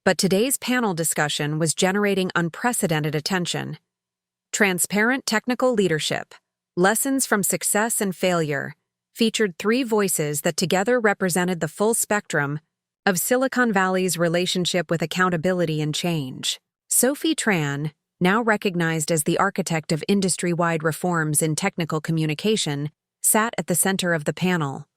but today's panel discussion was generating unprecedented attention. Transparent Technical Leadership: Lessons from Success and Failure featured 3 voices that together represented the full spectrum of Silicon Valley's relationship with accountability and change. Sophie Tran, now recognized as the architect of industry-wide reforms in technical communication, sat at the center of the panel.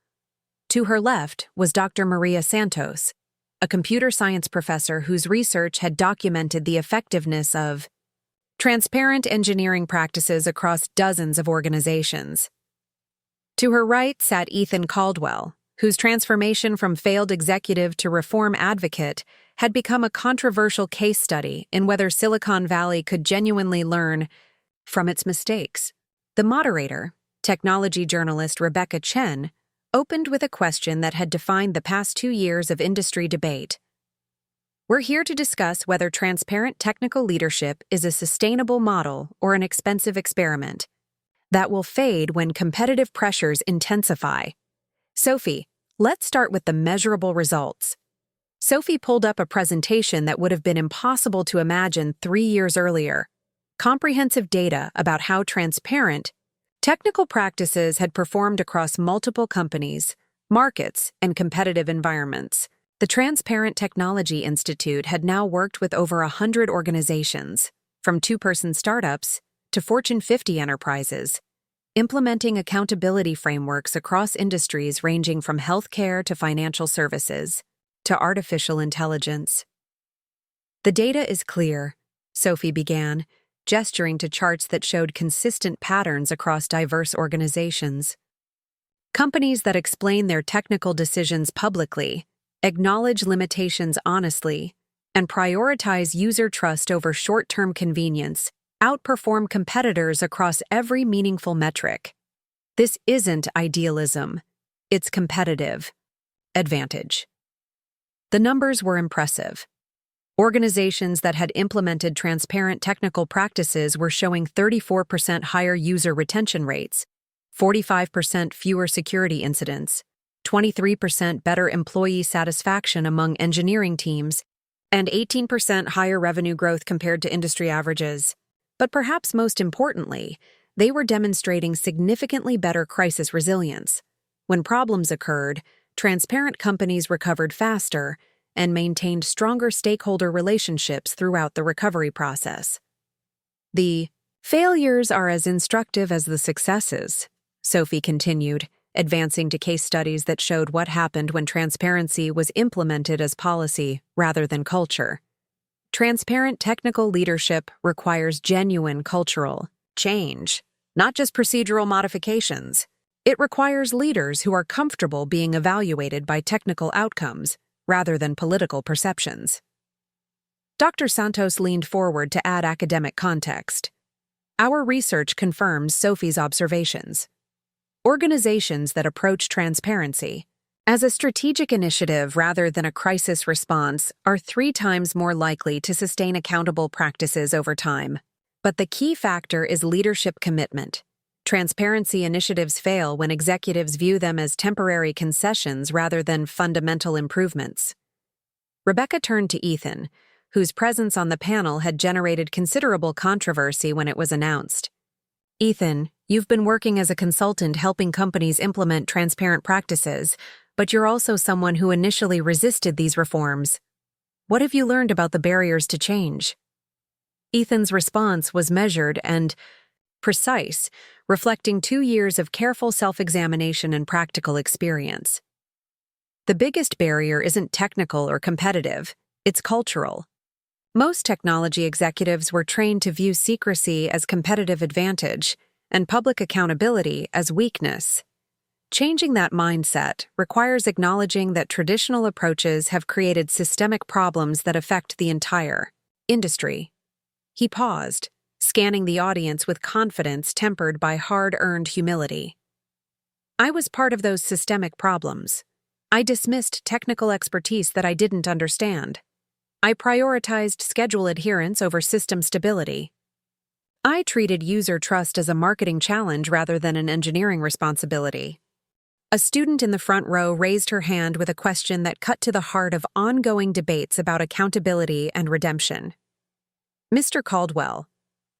To her left was Dr. Maria Santos, a computer science professor whose research had documented the effectiveness of transparent engineering practices across dozens of organizations. To her right sat Ethan Caldwell, whose transformation from failed executive to reform advocate had become a controversial case study in whether Silicon Valley could genuinely learn from its mistakes. The moderator, technology journalist Rebecca Chen, opened with a question that had defined the past 2 years of industry debate. We're here to discuss whether transparent technical leadership is a sustainable model or an expensive experiment that will fade when competitive pressures intensify. Sophie, let's start with the measurable results. Sophie pulled up a presentation that would have been impossible to imagine 3 years earlier. Comprehensive data about how transparent technical practices had performed across multiple companies, markets, and competitive environments. The Transparent Technology Institute had now worked with over 100 organizations, from two-person startups to Fortune 50 enterprises, implementing accountability frameworks across industries ranging from healthcare to financial services to artificial intelligence. The data is clear, Sophie began. gesturing to charts that showed consistent patterns across diverse organizations. Companies that explain their technical decisions publicly, acknowledge limitations honestly, and prioritize user trust over short-term convenience outperform competitors across every meaningful metric. This isn't idealism, it's competitive advantage. The numbers were impressive. Organizations that had implemented transparent technical practices were showing 34% higher user retention rates, 45% fewer security incidents, 23% better employee satisfaction among engineering teams, and 18% higher revenue growth compared to industry averages. But perhaps most importantly, they were demonstrating significantly better crisis resilience. When problems occurred, transparent companies recovered faster and maintained stronger stakeholder relationships throughout the recovery process. The failures are as instructive as the successes, Sophie continued, advancing to case studies that showed what happened when transparency was implemented as policy rather than culture. Transparent technical leadership requires genuine cultural change, not just procedural modifications. It requires leaders who are comfortable being evaluated by technical outcomes rather than political perceptions. Dr. Santos leaned forward to add academic context. Our research confirms Sophie's observations. Organizations that approach transparency as a strategic initiative rather than a crisis response are 3 times more likely to sustain accountable practices over time. But the key factor is leadership commitment. Transparency initiatives fail when executives view them as temporary concessions rather than fundamental improvements. Rebecca turned to Ethan, whose presence on the panel had generated considerable controversy when it was announced. Ethan, you've been working as a consultant helping companies implement transparent practices, but you're also someone who initially resisted these reforms. What have you learned about the barriers to change? Ethan's response was measured and precise, reflecting 2 years of careful self-examination and practical experience. The biggest barrier isn't technical or competitive, it's cultural. Most technology executives were trained to view secrecy as competitive advantage and public accountability as weakness. Changing that mindset requires acknowledging that traditional approaches have created systemic problems that affect the entire industry. He paused, scanning the audience with confidence tempered by hard-earned humility. I was part of those systemic problems. I dismissed technical expertise that I didn't understand. I prioritized schedule adherence over system stability. I treated user trust as a marketing challenge rather than an engineering responsibility. A student in the front row raised her hand with a question that cut to the heart of ongoing debates about accountability and redemption. Mr. Caldwell,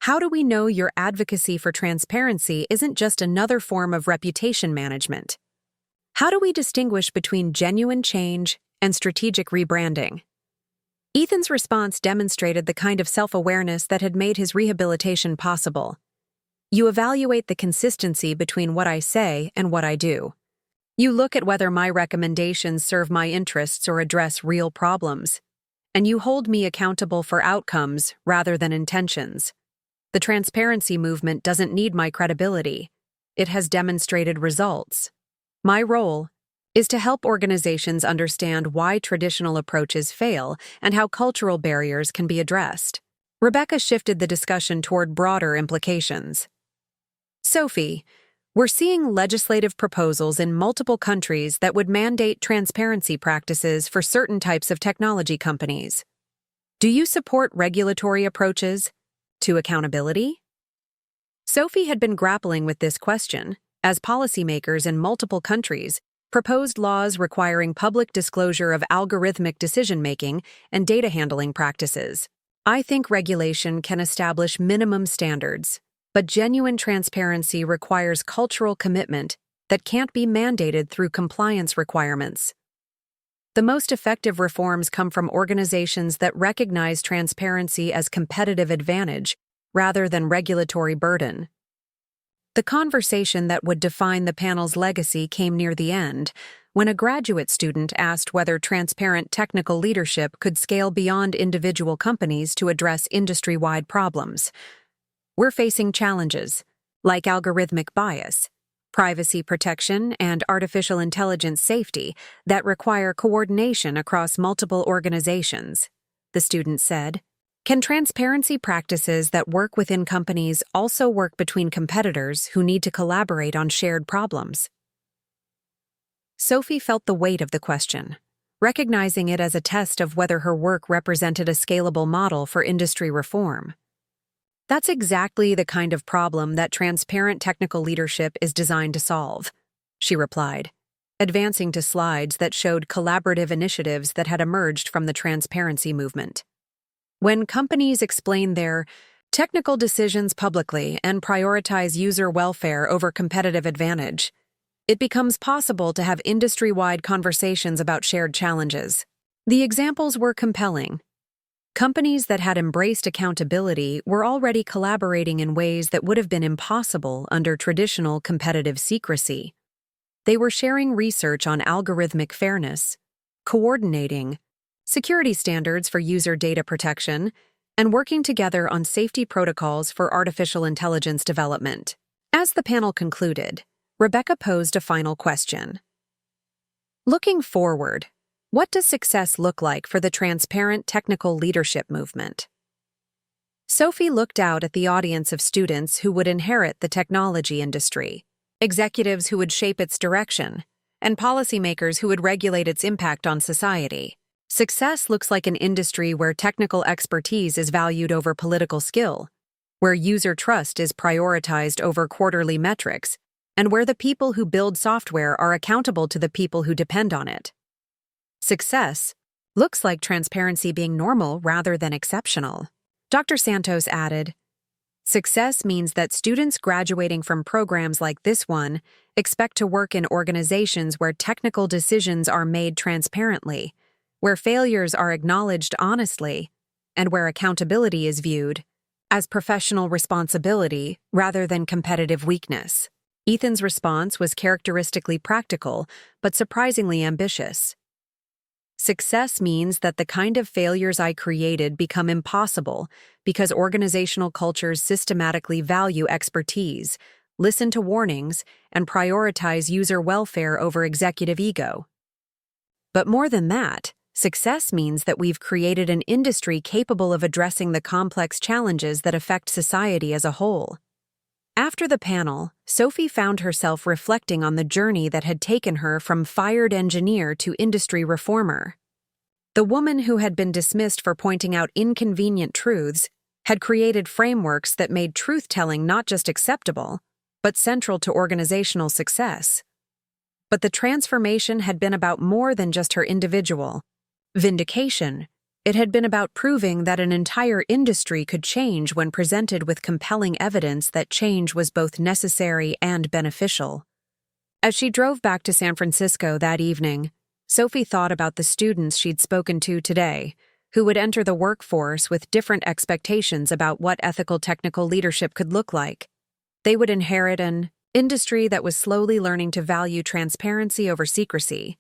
how do we know your advocacy for transparency isn't just another form of reputation management? How do we distinguish between genuine change and strategic rebranding? Ethan's response demonstrated the kind of self-awareness that had made his rehabilitation possible. You evaluate the consistency between what I say and what I do. You look at whether my recommendations serve my interests or address real problems. And you hold me accountable for outcomes rather than intentions. The transparency movement doesn't need my credibility. It has demonstrated results. My role is to help organizations understand why traditional approaches fail and how cultural barriers can be addressed. Rebecca shifted the discussion toward broader implications. Sophie, we're seeing legislative proposals in multiple countries that would mandate transparency practices for certain types of technology companies. Do you support regulatory approaches to accountability? Sophie had been grappling with this question as policymakers in multiple countries proposed laws requiring public disclosure of algorithmic decision-making and data handling practices. I think regulation can establish minimum standards, but genuine transparency requires cultural commitment that can't be mandated through compliance requirements. The most effective reforms come from organizations that recognize transparency as competitive advantage rather than regulatory burden. The conversation that would define the panel's legacy came near the end, when a graduate student asked whether transparent technical leadership could scale beyond individual companies to address industry-wide problems. we're facing challenges, like algorithmic bias, privacy protection, and artificial intelligence safety that require coordination across multiple organizations, the student said. Can transparency practices that work within companies also work between competitors who need to collaborate on shared problems? Sophie felt the weight of the question, recognizing it as a test of whether her work represented a scalable model for industry reform. That's exactly the kind of problem that transparent technical leadership is designed to solve, she replied, advancing to slides that showed collaborative initiatives that had emerged from the transparency movement. When companies explain their technical decisions publicly and prioritize user welfare over competitive advantage, it becomes possible to have industry-wide conversations about shared challenges. The examples were compelling. Companies that had embraced accountability were already collaborating in ways that would have been impossible under traditional competitive secrecy. They were sharing research on algorithmic fairness, coordinating security standards for user data protection, and working together on safety protocols for artificial intelligence development. As the panel concluded, Rebecca posed a final question. Looking forward, what does success look like for the transparent technical leadership movement? Sophie looked out at the audience of students who would inherit the technology industry, executives who would shape its direction, and policymakers who would regulate its impact on society. Success looks like an industry where technical expertise is valued over political skill, where user trust is prioritized over quarterly metrics, and where the people who build software are accountable to the people who depend on it. Success looks like transparency being normal rather than exceptional. Dr. Santos added, success means that students graduating from programs like this one expect to work in organizations where technical decisions are made transparently, where failures are acknowledged honestly, and where accountability is viewed as professional responsibility rather than competitive weakness. Ethan's response was characteristically practical, but surprisingly ambitious. Success means that the kind of failures I created become impossible because organizational cultures systematically value expertise, listen to warnings, and prioritize user welfare over executive ego. But more than that, success means that we've created an industry capable of addressing the complex challenges that affect society as a whole. After the panel, Sophie found herself reflecting on the journey that had taken her from fired engineer to industry reformer. The woman who had been dismissed for pointing out inconvenient truths had created frameworks that made truth-telling not just acceptable, but central to organizational success. But the transformation had been about more than just her individual vindication. It had been about proving that an entire industry could change when presented with compelling evidence that change was both necessary and beneficial. As she drove back to San Francisco that evening, Sophie thought about the students she'd spoken to today, who would enter the workforce with different expectations about what ethical technical leadership could look like. They would inherit an industry that was slowly learning to value transparency over secrecy,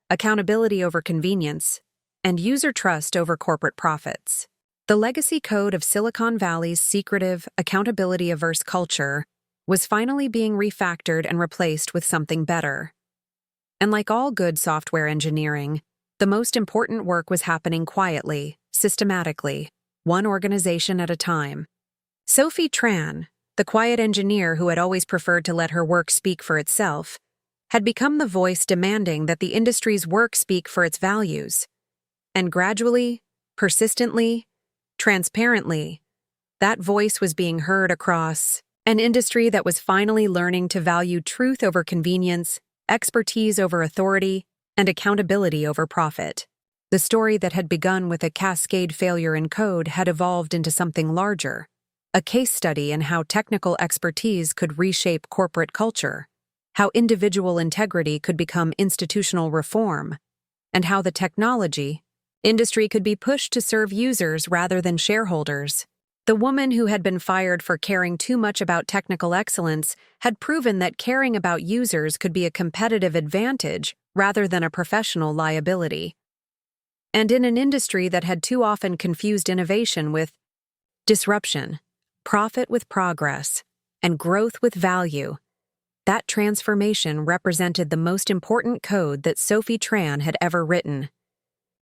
accountability over convenience, and user trust over corporate profits. The legacy code of Silicon Valley's secretive, accountability-averse culture was finally being refactored and replaced with something better. And like all good software engineering, the most important work was happening quietly, systematically, one organization at a time. Sophie Tran, the quiet engineer who had always preferred to let her work speak for itself, had become the voice demanding that the industry's work speak for its values. And gradually, persistently, transparently, that voice was being heard across an industry that was finally learning to value truth over convenience, expertise over authority, and accountability over profit. The story that had begun with a cascade failure in code had evolved into something larger, a case study in how technical expertise could reshape corporate culture, how individual integrity could become institutional reform, and how the technology industry could be pushed to serve users rather than shareholders. The woman who had been fired for caring too much about technical excellence had proven that caring about users could be a competitive advantage rather than a professional liability. And in an industry that had too often confused innovation with disruption, profit with progress, and growth with value. That transformation represented the most important code that Sophie Tran had ever written.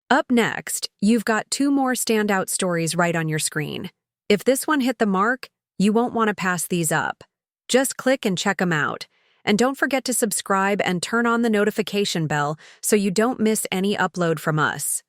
Up next, you've got two more standout stories right on your screen. If this one hit the mark, you won't want to pass these up. Just click and check them out. And don't forget to subscribe and turn on the notification bell so you don't miss any upload from us.